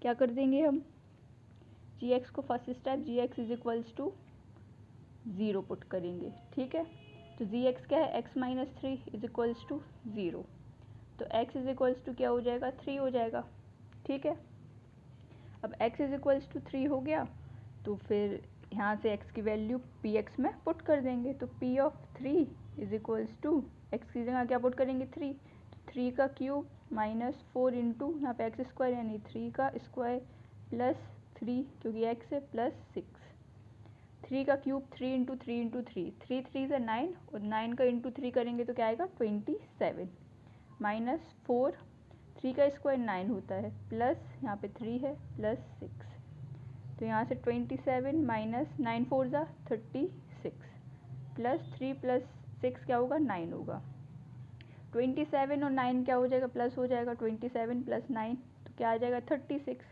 क्या कर देंगे हम, जी एक्स को first step g x is equals to 0 put करेंगे, ठीक है। तो जी एक्स क्या है, x minus 3 is equals to 0, तो x इज इक्वल्स टू क्या हो जाएगा, 3 हो जाएगा, ठीक है। अब x इज इक्वल्स टू 3 हो गया, तो फिर यहाँ से x की वैल्यू पी एक्स में पुट कर देंगे। तो p of 3 is equals to x की जगह क्या पुट करेंगे, 3, तो 3 का क्यूब माइनस 4 इंटू यहाँ पे x² यानी 3 का स्क्वायर प्लस 3 क्योंकि x है प्लस 6, 3 का क्यूब 3 इंटू 3 इंटू 3, 3 3 से 9, और 9 का इंटू 3 करेंगे तो क्या आएगा 27 माइनस 4, 3 का स्क्वायर 9 होता है, प्लस यहाँ पे 3 है प्लस 6, तो यहाँ से 27 माइनस 9 4 ज़ा 36 प्लस 3 प्लस 6 क्या होगा 9 होगा, 27 और 9 क्या हो जाएगा, प्लस हो जाएगा, 27 प्लस 9 तो क्या आ जाएगा 36,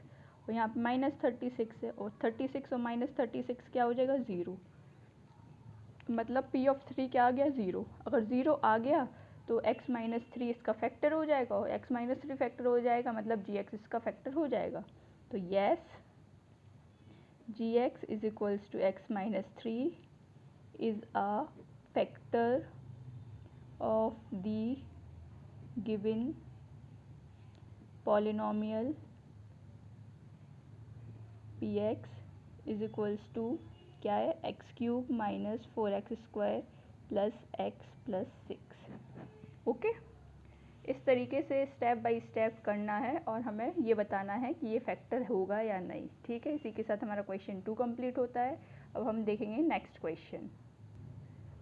और यहाँ पे माइनस 36 है, और 36 और माइनस 36 क्या हो जाएगा 0, मतलब p ऑफ 3 क्या आ गया 0। अगर 0 आ गया तो x माइनस 3 इसका फैक्टर हो जाएगा, और x माइनस 3 फैक्टर हो जाएगा मतलब जी एक्स इसका फैक्टर हो जाएगा। तो yes g x is equals to x minus 3 is a factor of the given polynomial p x is equals to क्या है, x cube minus 4x² plus x plus 6। Okay, इस तरीके से स्टेप बाय स्टेप करना है और हमें ये बताना है कि ये फैक्टर होगा या नहीं, ठीक है। इसी के साथ हमारा क्वेश्चन 2 कंप्लीट होता है। अब हम देखेंगे नेक्स्ट क्वेश्चन।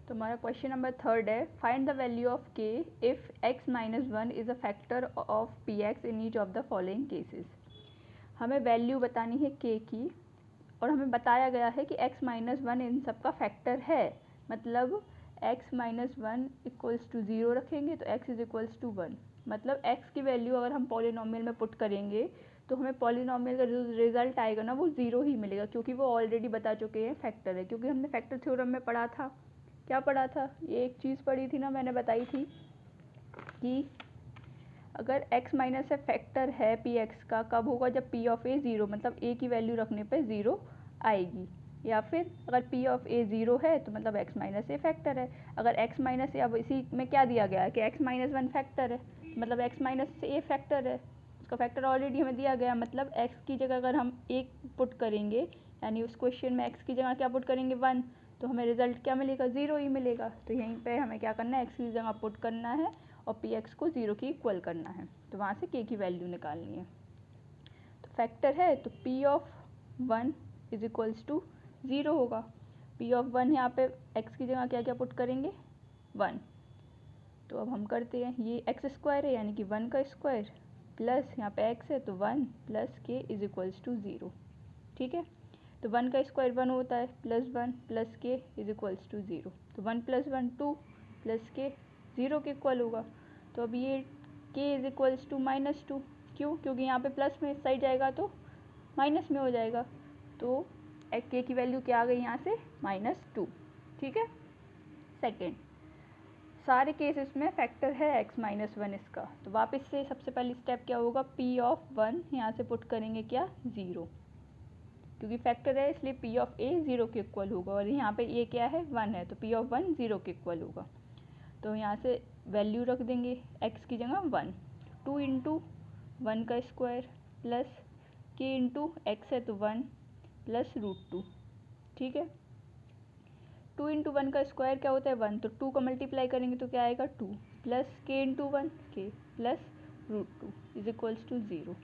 तो हमारा क्वेश्चन नंबर 3 है, find the value of k if x minus 1 is a factor of P x in each of the following cases. हमें वैल्यू बतानी है k की, और हमें बताया गया है कि x माइनस 1 इन सब का फैक्टर है, मतलब x माइनस 1 इक्वल्स टू 0 रखेंगे तो x इज इक्वल्स टू 1, मतलब x की वैल्यू अगर हम पॉलिनॉमियल में पुट करेंगे तो हमें पॉलिनॉमियल का जो रिजल्ट आएगा ना वो 0 ही मिलेगा, क्योंकि वो ऑलरेडी बता चुके हैं फैक्टर है, क्योंकि हमने फैक्टर थ्योरम में पढ़ा था, क्या पढ़ा था, ये एक चीज़ पढ़ी थी ना मैंने, बताई थी कि अगर x माइनस है फैक्टर है पी एक्स का, कब होगा, जब p ऑफ a 0, मतलब a की वैल्यू रखने पे 0 आएगी, या फिर अगर p ऑफ a 0 है तो मतलब x माइनस a फैक्टर है। अगर x माइनस a, अब इसी में क्या दिया गया है कि x माइनस 1 फैक्टर है, मतलब x माइनस a फैक्टर है, उसका फैक्टर ऑलरेडी हमें दिया गया, मतलब x की जगह अगर हम 1 पुट करेंगे, यानी उस क्वेश्चन में x की जगह क्या पुट करेंगे 1, तो हमें रिजल्ट क्या मिलेगा 0 ही मिलेगा। तो यहीं पे हमें क्या करना है, x की जगह पुट करना है और पी एक्स को 0 की इक्वल करना है, तो वहाँ से k की वैल्यू निकालनी है। तो फैक्टर है तो p of 1 is equals to 0 होगा, p ऑफ 1 यहाँ पे x की जगह क्या क्या पुट करेंगे 1, तो अब हम करते हैं, ये x² है यानी कि 1 का स्क्वायर प्लस यहाँ पे x है तो 1 plus k is equals to 0, ठीक है। तो 1 का स्क्वायर 1 होता है, plus 1 plus k is equals to 0, तो 1 प्लस 1 2 प्लस k 0 के इक्वल होगा। तो अब ये k इज इक्वल्स टू -2, क्यों, क्योंकि यहाँ पे प्लस में इस साइड जाएगा तो माइनस में हो जाएगा, तो k की वैल्यू क्या आ गई यहाँ से -2, ठीक है। सेकेंड, सारे केसेस में फैक्टर है x माइनस 1 इसका, तो वापस से सबसे पहली स्टेप क्या होगा, p ऑफ 1 यहाँ से पुट करेंगे क्या 0, क्योंकि फैक्टर है इसलिए p ऑफ a 0 के इक्वल होगा, और यहाँ पे a क्या है 1 है, तो p ऑफ 1 0 के इक्वल होगा। तो यहाँ से वैल्यू रख देंगे x की जगह 1, 2 इंटू 1 का square plus k into x है तो 1 प्लस √2, ठीक है। 2 इंटू 1 का स्क्वायर क्या होता है 1, तो 2 का मल्टीप्लाई करेंगे तो क्या आएगा 2 plus k into 1 k plus √2 is equals to 0।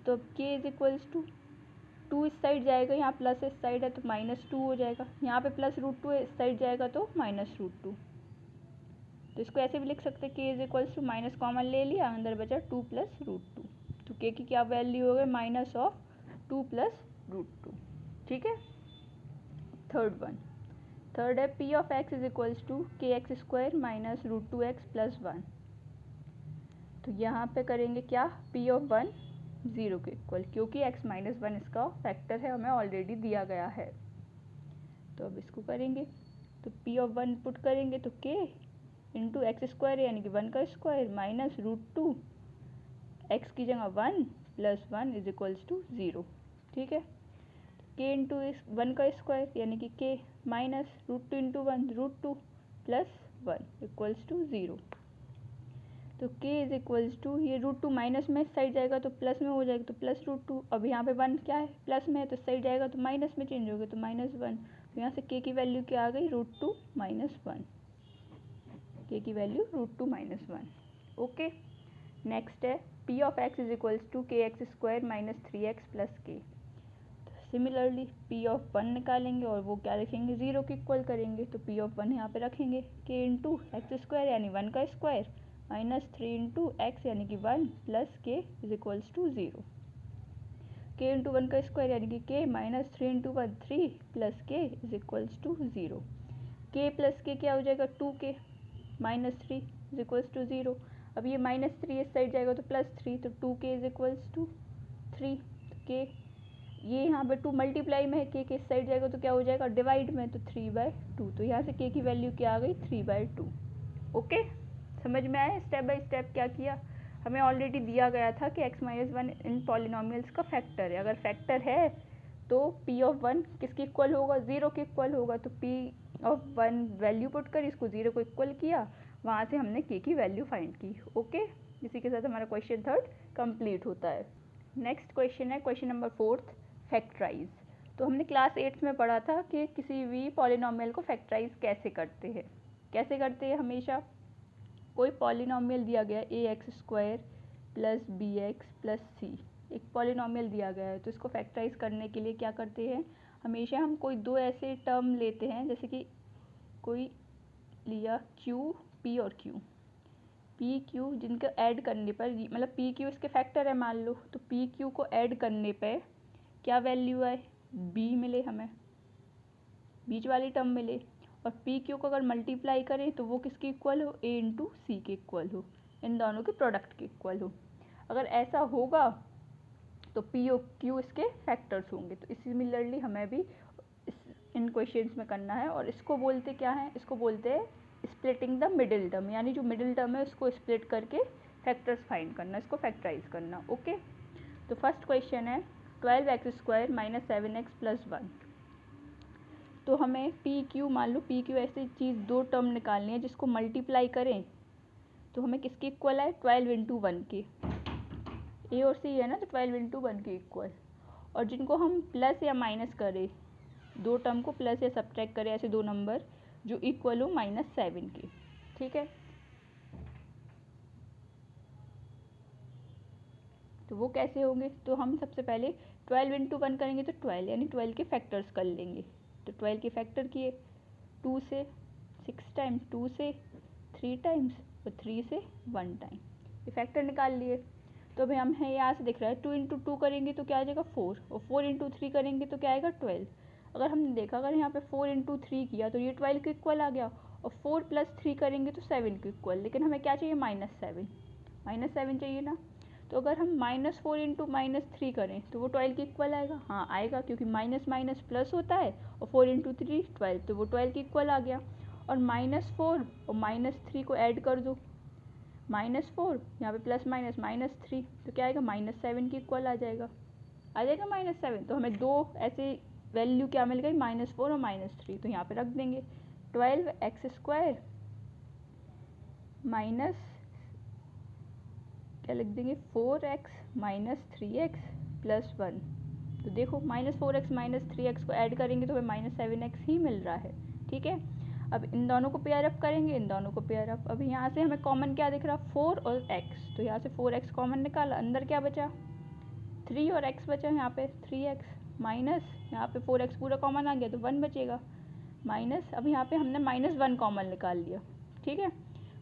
तो अब k इज इक्वल्स टू 2 इस साइड जाएगा, यहाँ प्लस इस साइड है तो -2 हो जाएगा, यहाँ पे प्लस √2 है, इस साइड जाएगा तो -√2, तो इसको ऐसे भी लिख सकते हैं k is equals to minus common ले लिया, अंदर बचा 2 प्लस √2, तो k की क्या वैल्यू हो गई माइनस ऑफ 2 प्लस √2, ठीक है। थर्ड है p of x is equals to kx² minus √2x plus 1, तो यहाँ पे करेंगे क्या, p ऑफ 1 0 के इक्वल, क्योंकि x माइनस 1 इसका फैक्टर है, हमें ऑलरेडी दिया गया है। तो अब इसको करेंगे, तो p ऑफ 1 पुट करेंगे तो k इंटू एक्स स्क्वायर यानी कि 1 का स्क्वायर माइनस √2 x की जगह 1 प्लस 1 इज इक्वल्स टू 0। ठीक है, k इंटू इस 1 का स्क्वायर यानी कि k minus √2 into 1 √2 plus 1 equals to 0। तो k इज इक्वल्स टू, ये √2 माइनस में इस साइड जाएगा तो प्लस में हो जाएगा, तो प्लस √2। अब यहाँ पे 1 क्या है, प्लस में है, तो इस साइड जाएगा तो माइनस में चेंज होगा, तो -1। तो यहाँ से k की वैल्यू क्या आ गई, √2 माइनस 1। k की वैल्यू √2 माइनस 1। ओके, नेक्स्ट है p of x is equals to kx square minus 3x plus k। Similarly p of 1 निकालेंगे और वो क्या रखेंगे, 0 के इक्वल करेंगे, तो p ऑफ 1 यहाँ पे रखेंगे k इंटू एक्स स्क्वायर यानी 1 का स्क्वायर माइनस 3 इंटू एक्स यानी कि 1 plus k is equals to 0। k into 1 का स्क्वायर यानी कि k minus 3 into 1 3 plus k is equals to 0। k plus k क्या हो जाएगा, 2k minus 3 is equals to 0। अब ये -3 इस साइड जाएगा तो +3, तो 2k is equals to 3। k ये यहाँ पे 2 मल्टीप्लाई में है, k के इस साइड जाएगा तो क्या हो जाएगा, डिवाइड में, तो 3/2। तो यहाँ से k की वैल्यू क्या आ गई, 3/2। ओके, समझ में आया स्टेप बाय स्टेप क्या किया। हमें ऑलरेडी दिया गया था कि x माइनस 1 इन पॉलिनोमियल्स का फैक्टर है। अगर फैक्टर है तो p ऑफ 1 किसके इक्वल होगा, 0 के इक्वल होगा। तो p ऑफ 1 वैल्यू पुट कर इसको 0 को इक्वल किया, वहाँ से हमने k की वैल्यू फाइंड की। ओके, इसी के साथ हमारा क्वेश्चन 3 कंप्लीट होता है। नेक्स्ट क्वेश्चन है क्वेश्चन नंबर 4, फैक्टराइज। तो हमने क्लास 8 में पढ़ा था कि किसी भी पॉलिनोमियल को फैक्टराइज कैसे करते हैं। कैसे करते हैं, हमेशा कोई पॉलिनोमियल दिया गया A x square plus B x plus C, एक पॉलिनोमियल दिया गया है, तो इसको फैक्टराइज करने के लिए क्या करते हैं, हमेशा हम कोई दो ऐसे टर्म लेते हैं, जैसे कि कोई लिया क्यू पी और क्यू, पी क्यू जिनके ऐड करने पर, मतलब पी क्यू इसके फैक्टर है मान लो, तो पी क्यू को ऐड करने पे क्या वैल्यू आए, बी मिले, हमें बीच वाली टर्म मिले। और पी क्यू को अगर मल्टीप्लाई करें तो वो किसके इक्वल हो, ए इंटू सी के इक्वल हो, इन दोनों के प्रोडक्ट के इक्वल हो। अगर ऐसा होगा तो पी और क्यू इसके फैक्टर्स होंगे। तो सिमिलरली हमें भी इन क्वेश्चंस में करना है। और इसको बोलते क्या है, इसको बोलते हैं स्प्लिटिंग द मिडिल टर्म, यानी जो मिडिल टर्म है उसको स्प्लिट करके फैक्टर्स फाइंड करना, इसको फैक्टराइज करना। ओके, तो फर्स्ट क्वेश्चन है 12x square minus 7x plus 1। तो हमें पी क्यू, मान लो पी क्यू ऐसी चीज़ दो टर्म निकालनी है जिसको मल्टीप्लाई करें तो हमें किसके इक्वल है, 12 इंटू 1 के। ए और सी है ना, तो 12 इंटू 1 के इक्वल। और जिनको हम प्लस या माइनस करें, दो टर्म को प्लस या सब्ट्रैक्ट करें, ऐसे दो नंबर जो इक्वल हो -7 के। ठीक है, तो वो कैसे होंगे, तो हम सबसे पहले 12 इंटू 1 करेंगे तो 12, यानी 12 के फैक्टर्स कर लेंगे। तो 12 के फैक्टर किए, 2 से 6 टाइम्स, 2 से 3 टाइम्स और 3 से 1 टाइम, ये फैक्टर निकाल लिए। तो अभी हमें यहाँ से दिख रहा है 2 इंटू 2 करेंगे तो क्या आ जाएगा 4, और 4 इंटू 3 करेंगे तो क्या आएगा 12। अगर हमने देखा, अगर यहाँ पे 4 इंटू 3 किया तो ये 12 के इक्वल आ गया, और 4 प्लस 3 करेंगे तो 7 के इक्वल। लेकिन हमें क्या चाहिए, -7 चाहिए ना। तो अगर हम -4 इंटू -3 करें तो वो 12 के इक्वल आएगा, हाँ आएगा, क्योंकि माइनस माइनस प्लस होता है, और 4 इंटू 3 12, तो वो 12 के इक्वल आ गया। और -4 और -3 को ऐड कर दो, -4 यहाँ पे प्लस माइनस -3, तो क्या आएगा, -7 के इक्वल आ जाएगा, -7। तो हमें दो ऐसे वैल्यू क्या मिल गई, -4 और -3, तो यहाँ पे रख देंगे 12x स्क्वायर माइनस क्या लिख देंगे 4x माइनस 3x प्लस 1। तो देखो -4x माइनस 3x को ऐड करेंगे तो हमें -7x ही मिल रहा है। ठीक है, अब इन दोनों को पेयर अप करेंगे, इन दोनों को पेयर अप। अब यहाँ से हमें कॉमन क्या दिख रहा, 4 और x, तो यहाँ से 4x कॉमन निकाला, अंदर क्या बचा 3 और x बचा, यहाँ पे 3x माइनस, यहाँ पे 4x पूरा कॉमन आ गया तो 1 बचेगा माइनस। अब यहाँ पे हमने -1 कॉमन निकाल लिया। ठीक है,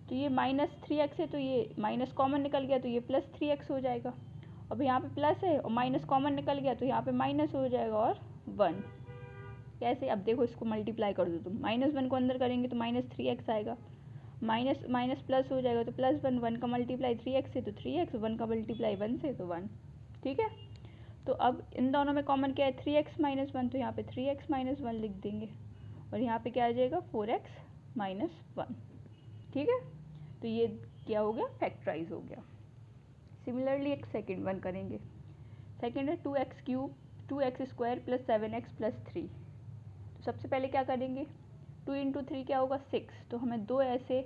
तो ये -3x है, तो ये माइनस कॉमन निकल गया तो ये +3x हो जाएगा। अब यहाँ पे प्लस है और माइनस कॉमन निकल गया तो यहाँ पे माइनस हो जाएगा और 1। कैसे, अब देखो इसको मल्टीप्लाई कर दो तुम, -1 को अंदर करेंगे तो -3x आएगा, माइनस माइनस प्लस हो जाएगा तो +1, 1 का मल्टीप्लाई 3x से तो 3x, 1 का मल्टीप्लाई 1 से तो 1। ठीक है। तो अब इन दोनों में कॉमन क्या है, 3x माइनस 1, तो यहाँ पे 3x माइनस 1 लिख देंगे और यहाँ पे क्या आ जाएगा 4x माइनस 1। ठीक है, तो ये क्या हो गया, फैक्टराइज हो गया। सिमिलरली एक सेकेंड वन करेंगे। सेकेंड है 2x cube 2x square plus 7x plus 3। तो सबसे पहले क्या करेंगे, 2 इंटू 3 क्या होगा 6। तो हमें दो ऐसे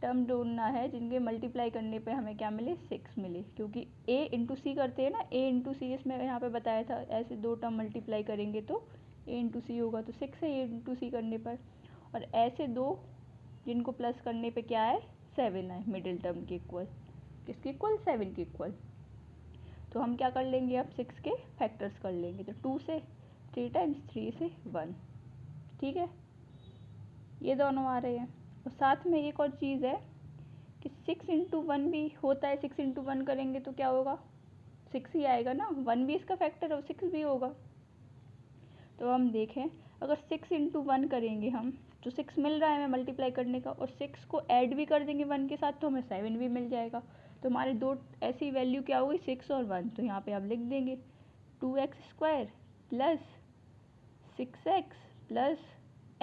टर्म ढूंढना है जिनके मल्टीप्लाई करने पे हमें क्या मिले, 6 मिले, क्योंकि a इंटू सी करते हैं ना, a इंटू सी इसमें यहाँ पे बताया था, ऐसे दो टर्म मल्टीप्लाई करेंगे तो a इंटू सी होगा, तो 6 है a इंटू सी करने पर। और ऐसे दो जिनको प्लस करने पे क्या है 7 है, मिडिल टर्म के इक्वल, किसके इक्वल 7 के इक्वल। तो हम क्या कर लेंगे, अब 6 के फैक्टर्स कर लेंगे, तो 2 से 3 टाइम्स 3 से 1। ठीक है, ये दोनों आ रहे हैं। और साथ में एक और चीज़ है कि 6 इंटू 1 भी होता है, 6 इंटू 1 करेंगे तो क्या होगा 6 ही आएगा ना, 1 भी इसका फैक्टर है और 6 भी होगा। तो हम देखें, अगर 6 इंटू 1 करेंगे हम, तो 6 मिल रहा है हमें मल्टीप्लाई करने का, और 6 को ऐड भी कर देंगे 1 के साथ तो हमें 7 भी मिल जाएगा। तो हमारे दो ऐसी वैल्यू क्या हो गई 6 और 1। तो यहाँ पे आप लिख देंगे 2x square plus 6x plus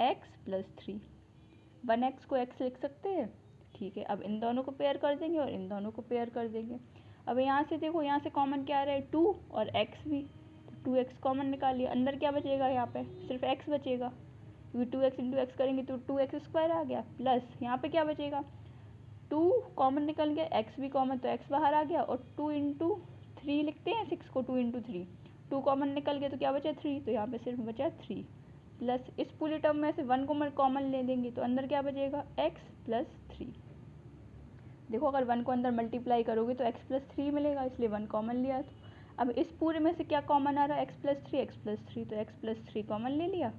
x plus 3। 1x को x लिख सकते हैं। ठीक है, अब इन दोनों को पेयर कर देंगे और इन दोनों को पेयर कर देंगे। अब यहाँ से देखो, यहाँ से कॉमन क्या आ रहा है 2 और x भी, तो 2x कॉमन निकालिए, अंदर क्या बचेगा, यहाँ पे सिर्फ x बचेगा, क्योंकि 2x इंटू एक्स करेंगे तो 2x स्क्वायर आ गया, प्लस यहाँ पे क्या बचेगा 2 कॉमन निकल गया, x भी कॉमन तो x बाहर आ गया, और 2 इंटू 3 लिखते हैं 6 को, 2 इंटू 3, 2 कॉमन निकल गया तो क्या बचा 3, तो यहाँ पे सिर्फ बचा 3, प्लस इस पूरी टर्म में से 1 को कॉमन ले लेंगे तो अंदर क्या बचेगा x प्लस 3। देखो, अगर 1 को अंदर मल्टीप्लाई करोगे तो x प्लस 3 मिलेगा, इसलिए 1 कॉमन लिया। तो अब इस पूरे में से क्या कॉमन आ रहा है, x प्लस 3, तो x प्लस 3 कॉमन ले लिया।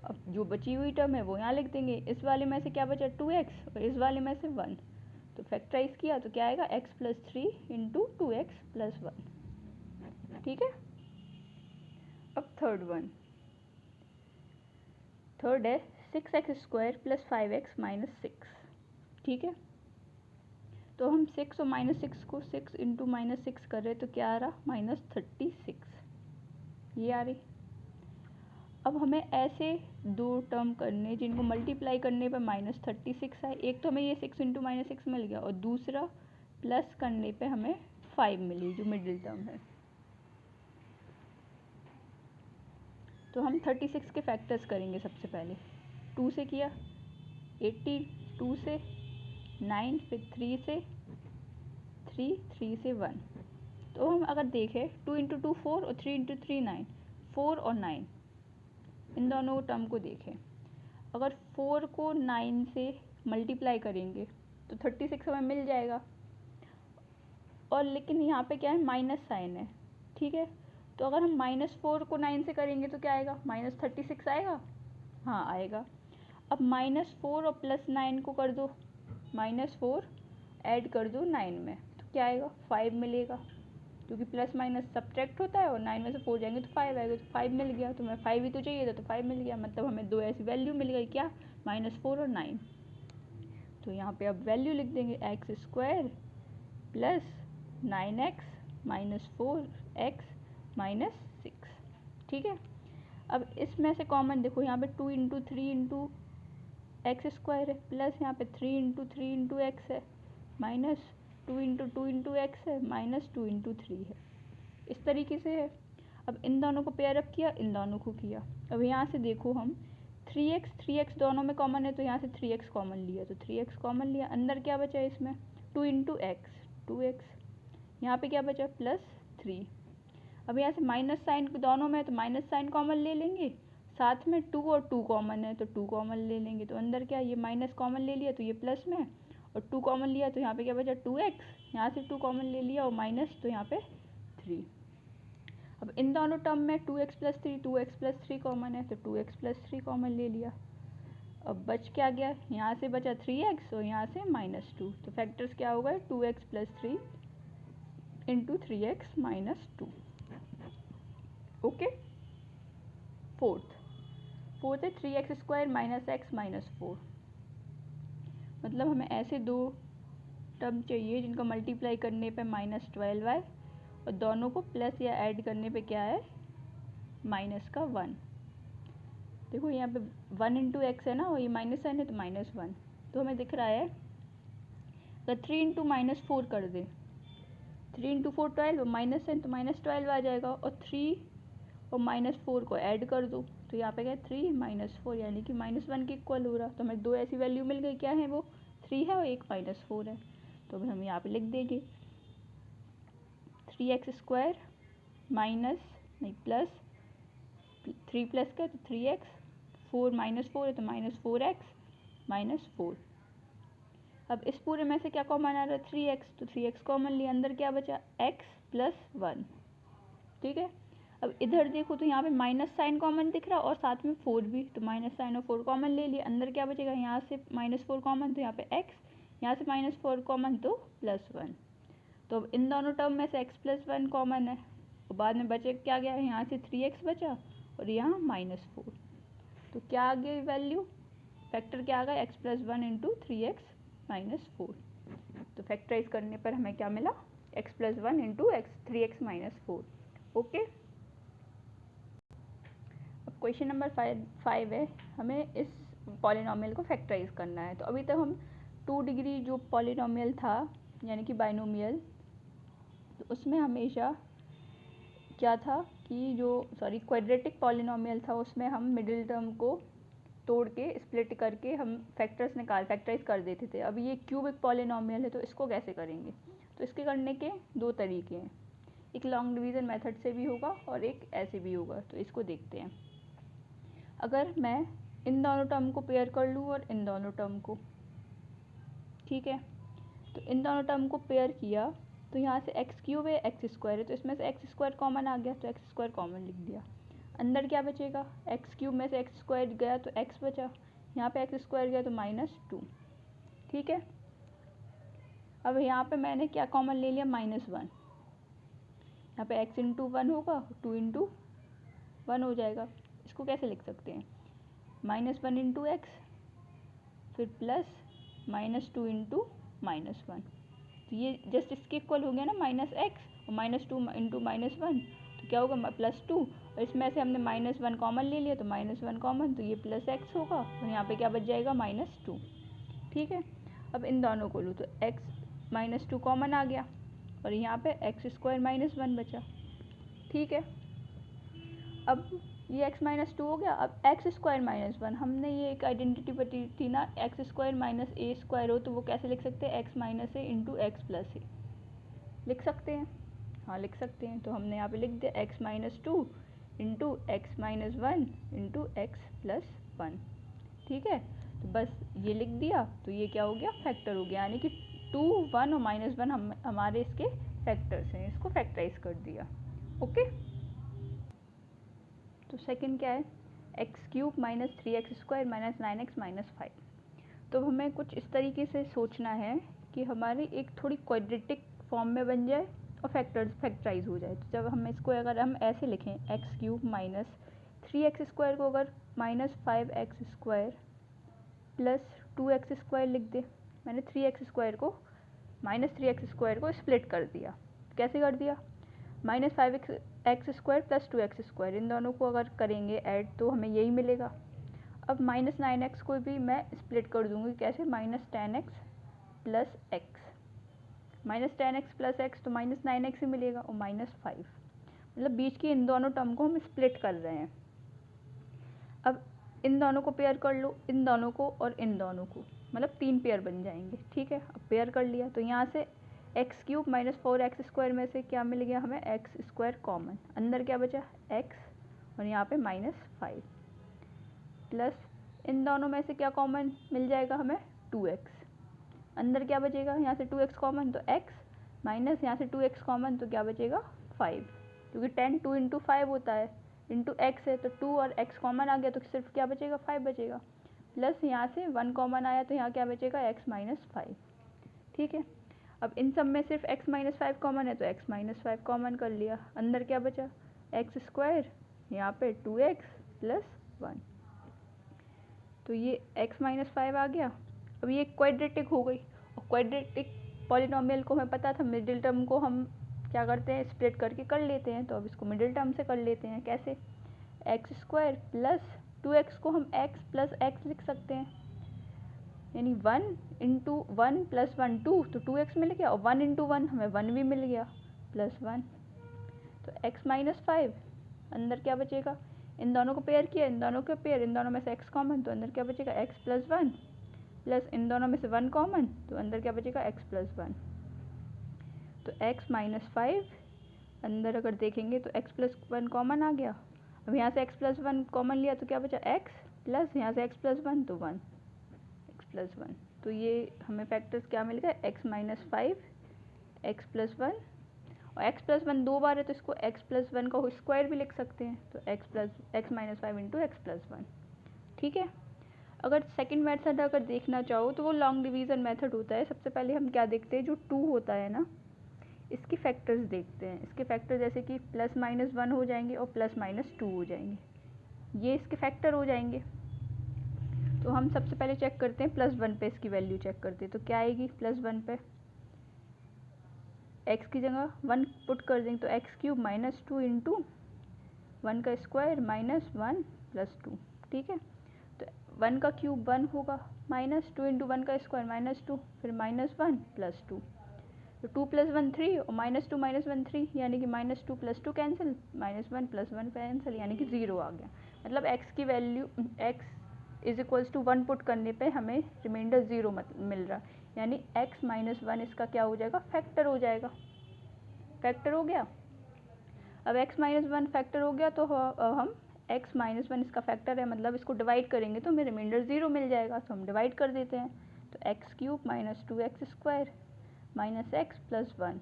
अब जो बची हुई टर्म है वो यहाँ लिख देंगे, इस वाले में से क्या बचा 2x और इस वाले में से 1, तो फैक्टराइज किया तो क्या आएगा x plus 3 into 2x plus 1। ठीक है, अब थर्ड है 6x square plus 5x minus 6। ठीक है, तो हम 6 और -6 को 6 इंटू -6 कर रहे तो क्या आ रहा -36, ये आ रही। अब हमें ऐसे दो टर्म करने जिनको मल्टीप्लाई करने पर -36 आए, एक तो हमें ये 6 इंटू -6 मिल गया और दूसरा प्लस करने पे हमें 5 मिली जो मिडिल टर्म है। तो हम 36 के फैक्टर्स करेंगे। सबसे पहले 2 से किया 80, 2 से 9, फिर 3 से 3, 3 से 1। तो हम अगर देखें 2 इंटू 2 4 और 3 इंटू 3 9, 4 और 9 इन दोनों टर्म को देखें, अगर 4 को 9 से मल्टीप्लाई करेंगे तो 36 हमें मिल जाएगा, और लेकिन यहाँ पे क्या है माइनस साइन है। ठीक है, तो अगर हम -4 को 9 से करेंगे तो क्या आएगा -36 आएगा, हाँ आएगा। अब -4 और +9 को कर दो, -4 ऐड कर दो 9 में तो क्या आएगा 5 मिलेगा, क्योंकि प्लस माइनस सब्ट्रैक्ट होता है और 9 में से 4 जाएंगे तो 5 आएगा, तो 5 मिल गया। तो मैं 5 ही तो चाहिए था तो 5 मिल गया, मतलब हमें दो ऐसी वैल्यू मिल गई, क्या -4 और 9। तो यहाँ पे अब वैल्यू लिख देंगे x square plus 9x minus 4x minus 6। ठीक है, अब इसमें से कॉमन देखो, यहाँ पे 2 इंटू 3 इंटू एक्स स्क्वायर है, प्लस यहाँ पे 3 इंटू 3 इंटू एक्स है, माइनस 2 इंटू 2 इंटू एक्स है, माइनस 2 इंटू 3 है। इस तरीके से है। अब इन दोनों को पेयर अप किया, इन दोनों को किया। अब यहाँ से देखो हम 3x दोनों में कॉमन है तो यहाँ से 3x कॉमन लिया, तो 3x कॉमन लिया, अंदर क्या बचा है इसमें 2 इंटू एक्स 2x, यहाँ पे क्या बचा +3। अब यहाँ से माइनस साइन दोनों में है तो माइनस साइन कॉमन ले लेंगे, साथ में 2 और 2 कॉमन है तो 2 कॉमन ले लेंगे, तो अंदर क्या ये माइनस कॉमन ले लिया तो ये प्लस में, और 2 कॉमन लिया तो यहाँ पे क्या बचा 2x, यहाँ से 2 कॉमन ले लिया और माइनस, तो यहाँ पे 3। अब इन दोनों टर्म में 2x plus 3 2x plus 3 common है तो 2x प्लस 3 कॉमन ले लिया। अब बच क्या गया, यहाँ से बचा 3x और यहाँ से -2, तो फैक्टर्स क्या हो गए 2x plus 3 into 3x minus 2। Okay, fourth है 3x square minus x minus 4। मतलब हमें ऐसे दो टर्म चाहिए जिनको मल्टीप्लाई करने पे -12y और दोनों को प्लस या ऐड करने पे क्या है, माइनस का 1। देखो यहाँ पे 1 इंटू एक्स है ना, और ये माइनस साइन है तो -1। तो हमें दिख रहा है अगर 3 इंटू -4 कर दें, 3 इंटू 4 12, माइनस साइन तो -12 आ जाएगा, और 3 और -4 को ऐड कर दो तो यहाँ पे क्या है 3 -4, यानी कि -1 के इक्वल हो रहा। तो हमें दो ऐसी वैल्यू मिल गई, क्या है वो, 3 है और एक -4 है। तो हम यहाँ पे लिख देंगे 3x² माइनस नहीं प्लस 3 प्लस का तो 3x, 4 -4 है तो -4x -4। अब इस पूरे में से क्या कॉमन आ रहा है, 3x, तो 3x कॉमन लिया, अंदर क्या बचा x + 1। ठीक है, अब इधर देखो तो यहाँ पे माइनस साइन कॉमन दिख रहा है और साथ में 4 भी, तो माइनस साइन और 4 कॉमन ले लिया, अंदर क्या बचेगा, यहाँ से -4 कॉमन तो यहाँ पे x, यहाँ से -4 कॉमन तो +1। तो अब इन दोनों टर्म में से x + 1 कॉमन है, और बाद में बचे क्या गया, यहाँ से 3x बचा और यहाँ -4। तो क्या आ गई वैल्यू, फैक्टर क्या आ गया, x + 1 इंटू 3x - 4। तो फैक्टराइज करने पर हमें क्या मिला, x + 1 इंटू 3x - 4। ओके, अब क्वेश्चन नंबर 5 है, हमें इस पॉलिनॉमियल को फैक्टराइज करना है। तो अभी तक हम 2 डिग्री जो पॉलिनॉमियल था यानी कि बाइनोमियल, तो उसमें हमेशा क्या था कि जो क्वाड्रेटिक पॉलिनॉमियल था उसमें हम मिडिल टर्म को तोड़ के स्प्लिट करके हम फैक्टराइज कर देते थे। अब ये क्यूबिक पॉलिनॉमियल है तो इसको कैसे करेंगे, तो इसके करने के दो तरीके हैं, एक लॉन्ग डिवीज़न मेथड से भी होगा और एक ऐसे भी होगा। तो इसको देखते हैं। अगर मैं इन दोनों टर्म को पेयर कर लूँ और इन दोनों टर्म को, ठीक है, तो इन दोनों टर्म को पेयर किया तो यहाँ से x³ है x² है, तो इसमें से x² कॉमन आ गया तो x² कॉमन लिख दिया। अंदर क्या बचेगा, x³ में से x² गया तो x बचा, यहाँ पे x² गया तो -2। ठीक है, अब यहाँ पे मैंने क्या कॉमन ले लिया, -1। यहाँ पे x इंटू 1 होगा, 2 इंटू 1 हो जाएगा। इसको कैसे लिख सकते हैं, -1 इंटू एक्स फिर प्लस -2 इंटू -1। तो ये जस्ट इसके इक्वल हो गया ना, -x और -2 इंटू -1, तो क्या होगा +2, और इसमें से हमने -1 कॉमन ले लिया तो -1 कॉमन, तो ये +x होगा और यहाँ पे क्या बच जाएगा, -2। ठीक है, अब इन दोनों को लूँ तो x -2 कॉमन आ गया और यहाँ पे x² -1 बचा। ठीक है, अब ये x -2 हो गया। अब x² -1, हमने ये एक आइडेंटिटी बची थी ना, x² -a² हो तो वो कैसे लिख सकते हैं, x - a into x + a लिख सकते हैं। हाँ लिख सकते हैं, तो हमने यहाँ पे लिख दिया x -2 into x -1 into x + 1। ठीक है, तो बस ये लिख दिया, तो ये क्या हो गया, फैक्टर हो गया, यानी कि 2, 1 और -1 हमारे इसके फैक्टर्स हैं, इसको फैक्टराइज कर दिया। ओके, तो सेकंड क्या है, x³ - 3x² - 9x - 5। तो हमें कुछ इस तरीके से सोचना है कि हमारी एक थोड़ी क्वाड्रेटिक फॉर्म में बन जाए और फैक्टराइज हो जाए। तो जब हम इसको अगर हम ऐसे लिखें, x³ - 3x² को अगर -5x² + 2x² लिख दे, मैंने 3x² को -3x² को स्प्लिट कर दिया। कैसे कर दिया, -5x² + 2x², इन दोनों को अगर करेंगे ऐड तो हमें यही मिलेगा। अब -9x को भी मैं स्प्लिट कर दूंगी, कैसे, -10x + x, -10x + x तो -9x ही मिलेगा और -5, मतलब बीच की इन दोनों टर्म को हम स्प्लिट कर रहे हैं। अब इन दोनों को पेयर कर लो, इन दोनों को और इन दोनों को, मतलब 3 पेयर बन जाएंगे। ठीक है, अब पेयर कर लिया तो यहाँ से x³ - 4x² में से क्या मिल गया हमें, x² कॉमन, अंदर क्या बचा x और यहाँ पे -5, प्लस इन दोनों में से क्या कॉमन मिल जाएगा हमें, 2x, अंदर क्या बचेगा, यहाँ से 2x कॉमन तो x, माइनस यहाँ से 2x कॉमन तो क्या बचेगा 5, क्योंकि 10 2 इंटू 5 होता है, इंटू x है तो 2 और x कॉमन आ गया तो सिर्फ क्या बचेगा 5 बचेगा, प्लस यहाँ से 1 कॉमन आया तो यहाँ क्या बचेगा x - 5। ठीक है, अब इन सब में सिर्फ x - 5 कॉमन है तो x - 5 कॉमन कर लिया, अंदर क्या बचा x², यहाँ पे 2x + 1, तो ये x - 5 आ गया। अब ये क्वाड्रेटिक हो गई, और क्वाड्रेटिक पॉलिनॉमियल को हमें पता था मिडिल टर्म को हम क्या करते हैं, स्प्लिट करके कर लेते हैं। तो अब इसको मिडिल टर्म से कर लेते हैं। कैसे, एक्स स्क्वायर प्लस 2x को हम x प्लस एक्स लिख सकते हैं, यानी 1 इंटू 1 प्लस 1 2, तो 2x मिल गया, और 1 इंटू 1 हमें 1 भी मिल गया, प्लस 1। तो x माइनस 5, अंदर क्या बचेगा, इन दोनों को पेयर किया, इन दोनों के पेयर, इन दोनों में से x कॉमन, तो अंदर क्या बचेगा, x प्लस 1, प्लस इन दोनों में से 1 कॉमन, तो अंदर क्या बचेगा, x प्लस 1। तो x माइनस 5, अंदर अगर देखेंगे तो x प्लस 1 कॉमन आ गया। अब यहाँ से x प्लस 1 कॉमन लिया तो क्या बचा, x प्लस यहाँ से x प्लस 1, तो 1, x प्लस 1। तो ये हमें फैक्टर्स क्या मिल गए, x माइनस 5, x प्लस 1, और x प्लस 1 दो बार है तो इसको x प्लस 1 का स्क्वायर भी लिख सकते हैं, तो x minus 5 into x plus 1। ठीक है। अगर सेकंड मेथड अगर देखना चाहो तो वो लॉन्ग डिवीज़न मेथड होता है। सबसे पहले हम क्या देखते हैं, जो 2 होता है ना, इसके फैक्टर्स देखते हैं। इसके फैक्टर जैसे कि प्लस माइनस 1 हो जाएंगे और प्लस माइनस 2 हो जाएंगे, ये इसके फैक्टर हो जाएंगे। तो हम सबसे पहले चेक करते हैं प्लस 1 पे इसकी वैल्यू चेक करते हैं। तो क्या आएगी प्लस 1 पे, x की जगह 1 पुट कर देंगे, तो एक्स क्यूब माइनस 2 इंटू 1 का स्क्वायर माइनस 1 प्लस 2। ठीक है। तो 1 का क्यूब 1 होगा, माइनस 2 इंटू 1 का स्क्वायर माइनस 2, फिर माइनस 1 प्लस 2। तो 2 प्लस 1 3, और माइनस 2 3, यानी कि minus 2 plus 2 cancel, minus 1 plus 1 cancel, यानी कि 0 आ गया। मतलब x की वैल्यू x is equals to 1 put करने पे हमें रिमाइंडर 0 मिल रहा, यानी x माइनस 1 इसका क्या हो जाएगा, फैक्टर हो जाएगा। फैक्टर हो गया। अब x माइनस 1 फैक्टर हो गया, तो हम x माइनस 1 इसका फैक्टर है, मतलब इसको डिवाइड करेंगे तो हमें रिमाइंडर 0 मिल जाएगा। तो हम डिवाइड कर देते हैं, तो x cube minus 2x square minus x plus 1।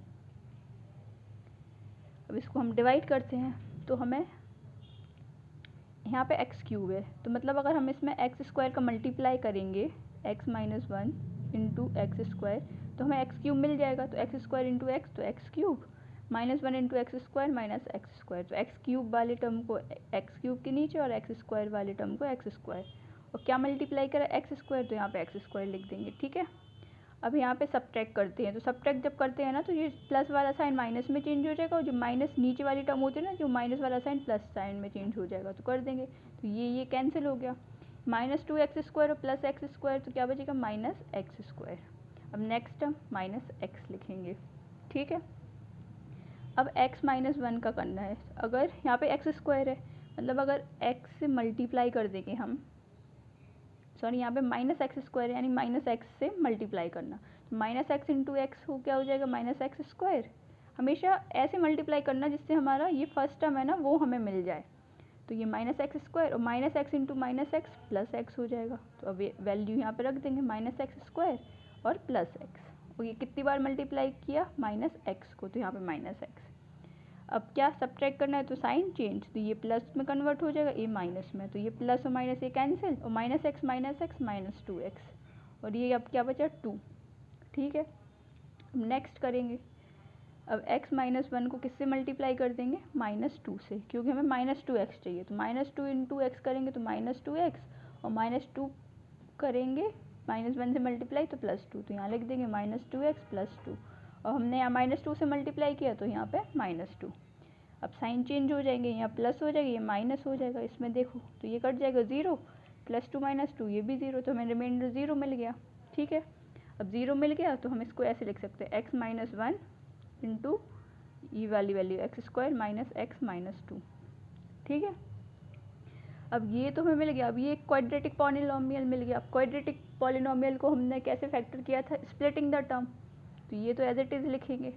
अब इसको हम डिवाइड करते हैं तो हमें यहाँ पे एक्स क्यूब है, तो मतलब अगर हम इसमें एक्स स्क्वायर का मल्टीप्लाई करेंगे x minus 1 into x square, तो हमें एक्स क्यूब मिल जाएगा। तो एक्स स्क्वायर इंटू एक्स, तो x cube minus 1 into x square minus x square. तो एक्स क्यूब वाले टर्म को एक्स क्यूब के नीचे और एक्स स्क्वायर वाले टर्म को एक्स स्क्वायर, और क्या मल्टीप्लाई करें, एक्स स्क्वायर, तो यहाँ पे एक्स स्क्वायर लिख देंगे। ठीक है। अब यहाँ पे सब्ट्रैक्ट करते हैं, तो सब्ट्रैक्ट जब करते हैं ना, तो ये प्लस वाला साइन माइनस में चेंज हो जाएगा, और जो माइनस नीचे वाली टर्म होती है ना, जो माइनस वाला साइन प्लस साइन में चेंज हो जाएगा, तो कर देंगे। तो ये कैंसिल हो गया, माइनस 2x स्क्वायर और प्लस एक्स स्क्वायर, तो क्या बचेगा, माइनस एक्स स्क्वायर। अब नेक्स्ट टर्म माइनस एक्स लिखेंगे। ठीक है। अब x माइनस 1 का करना है। अगर यहाँ पे एक्स स्क्वायर है, मतलब अगर x से मल्टीप्लाई कर देंगे हम, सॉरी यहाँ पे माइनस एक्स स्क्वायर, यानी माइनस एक्स से मल्टीप्लाई करना, तो माइनस एक्स इंटू एक्स हो क्या हो जाएगा, माइनस एक्स स्क्वायर। हमेशा ऐसे मल्टीप्लाई करना जिससे हमारा ये फर्स्ट टर्म है ना वो हमें मिल जाए। तो ये माइनस एक्स स्क्वायर और minus x into minus x plus x हो जाएगा। तो अब ये वैल्यू यहाँ पे रख देंगे, माइनस एक्स स्क्वायर और प्लस एक्स। और ये कितनी बार मल्टीप्लाई किया, माइनस एक्स को, तो यहाँ पे माइनस एक्स। अब क्या सब्ट्रैक्ट करना है, तो साइन चेंज, तो ये प्लस में कन्वर्ट हो जाएगा, ये माइनस में, तो ये प्लस और माइनस ये कैंसिल, और माइनस एक्स माइनस 2x, और ये अब क्या बचा 2। ठीक है। अब नेक्स्ट करेंगे। अब x माइनस 1 को किससे मल्टीप्लाई कर देंगे, माइनस 2 से, क्योंकि हमें माइनस 2x चाहिए। तो माइनस 2 इंटू एक्स करेंगे तो माइनस 2x, और माइनस 2 करेंगे माइनस 1 से मल्टीप्लाई तो प्लस 2, तो यहाँ लिख देंगे माइनस 2x प्लस 2, और हमने यहाँ माइनस 2 से मल्टीप्लाई किया तो यहाँ पे माइनस 2। अब साइन चेंज हो जाएंगे, यहाँ प्लस हो जाएगा, ये माइनस हो जाएगा, इसमें देखो तो ये कट जाएगा 0, प्लस 2 माइनस 2 ये भी 0, तो हमें रिमाइंडर 0 मिल गया। ठीक है। अब 0 मिल गया तो हम इसको ऐसे लिख सकते हैं, एक्स माइनस 1 इंटू ये वाली value x square minus x minus 2। ठीक है। अब ये तो हमें मिल गया। अब ये क्वाड्रेटिक पॉलिनोमियल मिल गया। अब क्वाड्रेटिक पॉलिनोमियल को हमने कैसे फैक्टर किया था, स्प्लिटिंग द टर्म, तो ये तो एज इट इज़ लिखेंगे,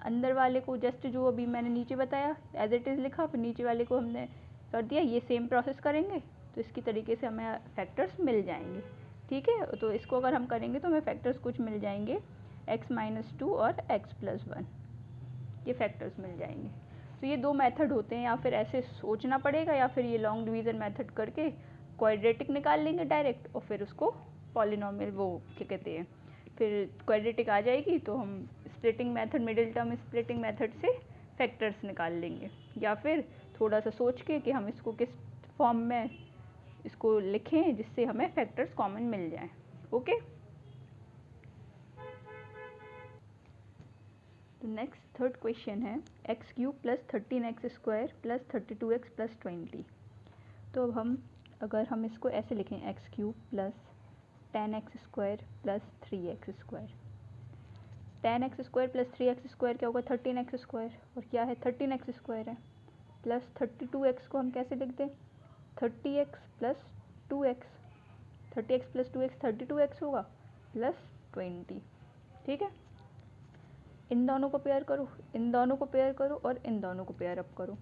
अंदर वाले को जस्ट जो अभी मैंने नीचे बताया एज इट इज़ लिखा, फिर नीचे वाले को हमने कर दिया। ये सेम प्रोसेस करेंगे तो इसकी तरीके से हमें फैक्टर्स मिल जाएंगे। ठीक है। तो इसको अगर हम करेंगे तो हमें फैक्टर्स कुछ मिल जाएंगे, x माइनस 2 और x प्लस 1, ये फैक्टर्स मिल जाएंगे। तो ये दो मेथड होते हैं, या फिर ऐसे सोचना पड़ेगा, या फिर ये लॉन्ग डिवीज़न मेथड करके क्वाड्रेटिक निकाल लेंगे डायरेक्ट, और फिर उसको पॉलिनोमियल वो क्या कहते हैं, फिर क्वाड्रेटिक आ जाएगी तो हम splitting method, middle term splitting method से फैक्टर्स निकाल लेंगे। या फिर थोड़ा सा सोच के कि हम इसको किस फॉर्म में इसको लिखें जिससे हमें फैक्टर्स कॉमन मिल जाएं। ओके। तो नेक्स्ट थर्ड क्वेश्चन है x cube plus 13x² plus 32x plus 20। तो अब अगर हम इसको ऐसे लिखें x cube plus 10x² plus 3x²। 10x² plus 3x² क्या होगा 13x², और क्या है 13x² है, प्लस 32x को हम कैसे लिखते हैं 30x plus 2x, 30x plus 2x 32x होगा प्लस 20। ठीक है, इन दोनों को पेयर करो, इन दोनों को पेयर करो और इन दोनों को पेयर अप करो।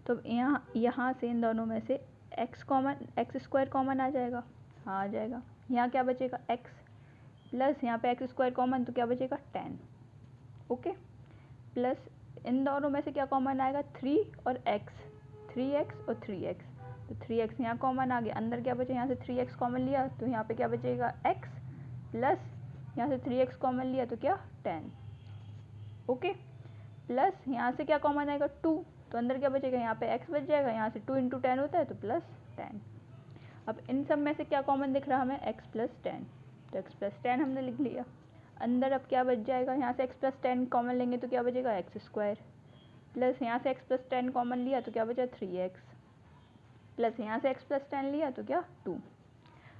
तो यहाँ से इन दोनों में से x² कॉमन आ जाएगा, हाँ आ जाएगा। यहाँ क्या बचेगा x प्लस यहाँ पे x² कॉमन, तो क्या बचेगा 10। ओके, प्लस इन दोनों में से क्या कॉमन आएगा 3 और x, 3x और 3x, तो 3x यहाँ कॉमन आ गया। अंदर क्या बचे, यहाँ से 3x कॉमन लिया तो यहाँ पे क्या बचेगा x, प्लस यहाँ से 3x कॉमन लिया तो क्या 10। ओके, प्लस यहाँ से क्या कॉमन आएगा 2, तो अंदर क्या बचेगा यहाँ पे x बच जाएगा, यहाँ से 2 इंटू 10 होता है तो प्लस 10। अब इन सब में से क्या कॉमन दिख रहा हमें x प्लस 10, तो x प्लस 10 हमने लिख लिया। अंदर अब क्या बच जाएगा, यहाँ से x प्लस 10 कॉमन लेंगे तो क्या बचेगा x², प्लस यहाँ से x प्लस 10 कॉमन लिया तो क्या बचा 3x, प्लस यहाँ से x प्लस 10 लिया तो क्या 2।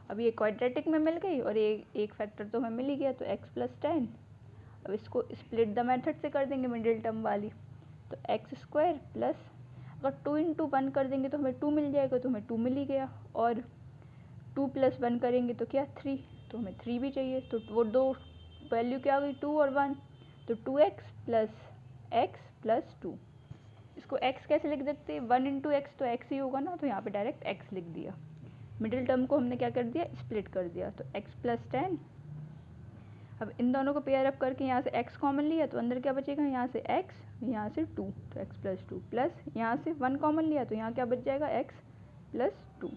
अब ये क्वाड्रेटिक में मिल गई और एक फैक्टर तो हमें मिल ही गया, तो x प्लस 10। अब इसको स्प्लिट द मेथड से कर देंगे मिडिल टर्म वाली, तो x² प्लस अगर 2 इंटू 1 कर देंगे तो हमें 2 मिल जाएगा, तो हमें 2 मिल ही गया, और 2 प्लस 1 करेंगे तो क्या 3, तो हमें 3 भी चाहिए। तो वो दो वैल्यू क्या आ गई 2 और 1, तो 2x प्लस x प्लस 2। इसको x कैसे लिख देते हैं 1 इंटू एक्स, तो x ही होगा ना, तो यहाँ पे डायरेक्ट x लिख दिया। मिडिल टर्म को हमने क्या कर दिया स्प्लिट कर दिया, तो x प्लस 10। अब इन दोनों को पेयर अप करके यहाँ से x कॉमन लिया तो अंदर क्या बचेगा, यहाँ से x, यहाँ से 2, तो x प्लस 2, प्लस यहाँ से 1 कॉमन लिया तो यहाँ क्या बच जाएगा x प्लस 2,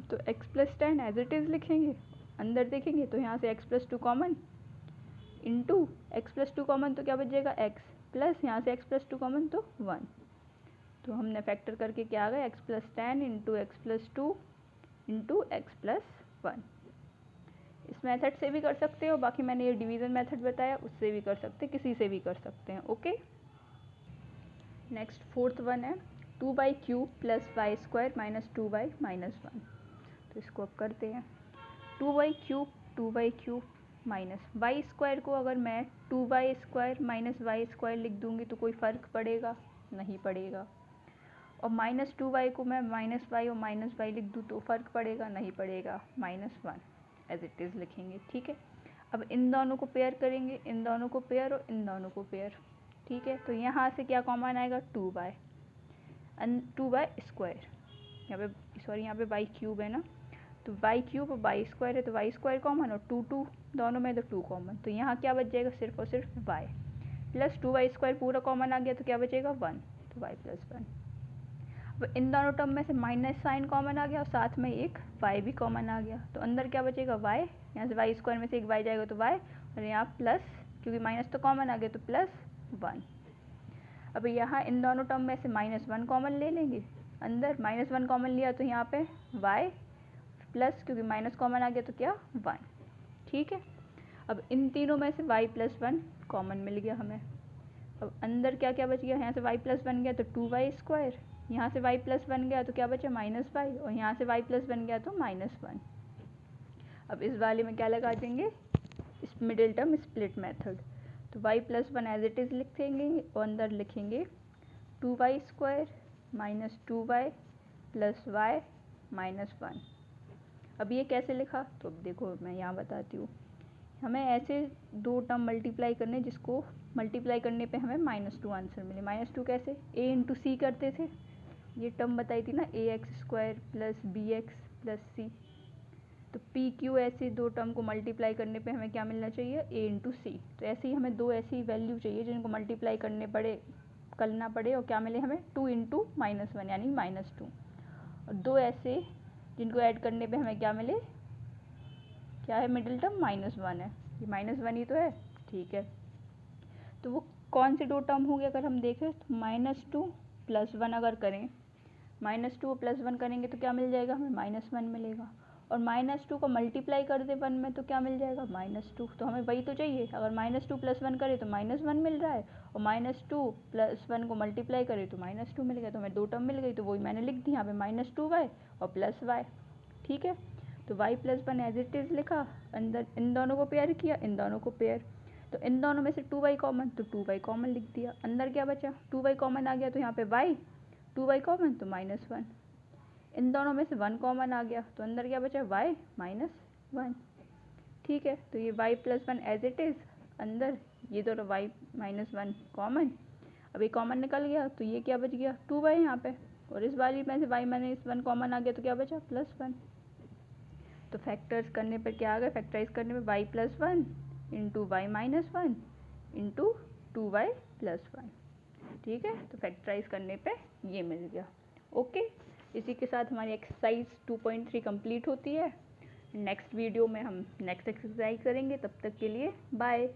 तो x plus 10 as it is लिखेंगे। अंदर देखेंगे तो यहाँ से x plus 2 common into x plus 2 common, तो क्या बच जाएगा x, प्लस यहाँ से x प्लस 2 कॉमन तो 1, तो हमने फैक्टर करके क्या आ गया x plus 10 into x plus 2 into x plus 1। इस मेथड से भी कर सकते हो, बाकी मैंने ये डिवीज़न मेथड बताया उससे भी कर सकते, किसी से भी कर सकते हैं। ओके, नेक्स्ट फोर्थ वन है 2/³ plus y² minus 2y minus 1। तो इसको अब करते हैं 2/³ माइनस y² को अगर मैं 2y² माइनस y² लिख दूँगी तो कोई फ़र्क पड़ेगा, नहीं पड़ेगा। और माइनस 2y को मैं माइनस y और माइनस y लिख दूँ तो फ़र्क पड़ेगा, नहीं पड़ेगा, -1 एज इट इज़ लिखेंगे। ठीक है, अब इन दोनों को पेयर करेंगे, इन दोनों को पेयर और इन दोनों को पेयर। ठीक है, तो यहाँ से क्या कॉमन आएगा 2y स्क्वायर, यहाँ पे सॉरी यहाँ पे y³ है ना, तो y³ और y² है तो y² कॉमन और 2 दोनों में तो 2 कॉमन, तो यहाँ क्या बच जाएगा सिर्फ और सिर्फ y, प्लस 2y² पूरा कॉमन आ गया तो क्या बचेगा 1, तो y प्लस 1। अब इन दोनों टर्म में से माइनस साइन कॉमन आ गया और साथ में एक y भी कॉमन आ गया, तो अंदर क्या बचेगा y, यहाँ से y² में से एक y जाएगा तो y, और यहाँ प्लस क्योंकि माइनस तो कॉमन आ गया तो प्लस 1। अब यहाँ इन दोनों टर्म में से -1 कॉमन ले लेंगे, अंदर -1 कॉमन लिया तो यहाँ पे y प्लस क्योंकि माइनस कॉमन आ गया तो क्या 1। ठीक है, अब इन तीनों में से y प्लस 1 कॉमन मिल गया हमें। अब अंदर क्या क्या बच गया, यहाँ से y प्लस 1 गया तो 2y², यहाँ से y प्लस 1 गया तो क्या बचा -y, और यहाँ से y प्लस 1 गया तो -1। अब इस वाले में क्या लगा देंगे इस मिडिल टर्म स्प्लिट मेथड, तो y plus 1 as it is लिख देंगे और अंदर लिखेंगे 2y² minus 2y plus y minus 1। अब ये कैसे लिखा, तो अब देखो मैं यहाँ बताती हूँ। हमें ऐसे दो टर्म मल्टीप्लाई करने जिसको मल्टीप्लाई करने पे हमें -2 आंसर मिले। -2 कैसे, a इंटू सी करते थे, ये टर्म बताई थी ना ax² प्लस bx प्लस सी, तो पी क्यू ऐसे दो टर्म को मल्टीप्लाई करने पे हमें क्या मिलना चाहिए a इंटू सी। तो ऐसे ही हमें दो ऐसी वैल्यू चाहिए जिनको मल्टीप्लाई करना पड़े और क्या मिले हमें 2 इंटू -1 यानी -2, और दो ऐसे जिनको ऐड करने पे हमें क्या मिले, क्या है मिडिल टर्म -1 है, ये -1 ही तो है। ठीक है, तो वो कौन से दो टर्म हो गए अगर हम देखें तो -2 प्लस 1 अगर करें, -2 प्लस 1 करेंगे तो क्या मिल जाएगा हमें -1 मिलेगा, और -2 को मल्टीप्लाई कर दे 1 में तो क्या मिल जाएगा -2। तो हमें वही तो चाहिए, अगर -2 + 1 करें तो -1 मिल रहा है, और -2 + 1 को मल्टीप्लाई करें तो -2 मिल गया। तो हमें 2 टर्म मिल गई, तो वही मैंने लिख दी यहाँ पे -2y और +y। ठीक है, तो y + 1 एज इट इज़ लिखा, अंदर इन दोनों को पेयर किया, इन दोनों को पेयर, तो इन दोनों में से 2y कॉमन, तो 2y कॉमन लिख दिया। अंदर क्या बचा, 2y कॉमन आ गया तो यहाँ पे y, 2y कॉमन तो -1। इन दोनों में से 1 कॉमन आ गया तो अंदर क्या बचा, y -1। ठीक है, तो ये y + 1 एज इट इज़, अंदर ये दोनों y -1 कॉमन। अब ये कॉमन निकल गया तो ये क्या बच गया, 2y यहाँ पे, और इस वाली में से y -1 कॉमन आ गया तो क्या बचा, +1। तो फैक्टर्स करने पर क्या आ गया, फैक्टराइज करने में y + 1 into y -1 into 2y + 1। ठीक है, तो फैक्टराइज करने पे ये मिल गया। ओके, इसी के साथ हमारी एक्सरसाइज 2.3 कंप्लीट होती है। नेक्स्ट वीडियो में हम नेक्स्ट एक्सरसाइज करेंगे, तब तक के लिए बाय।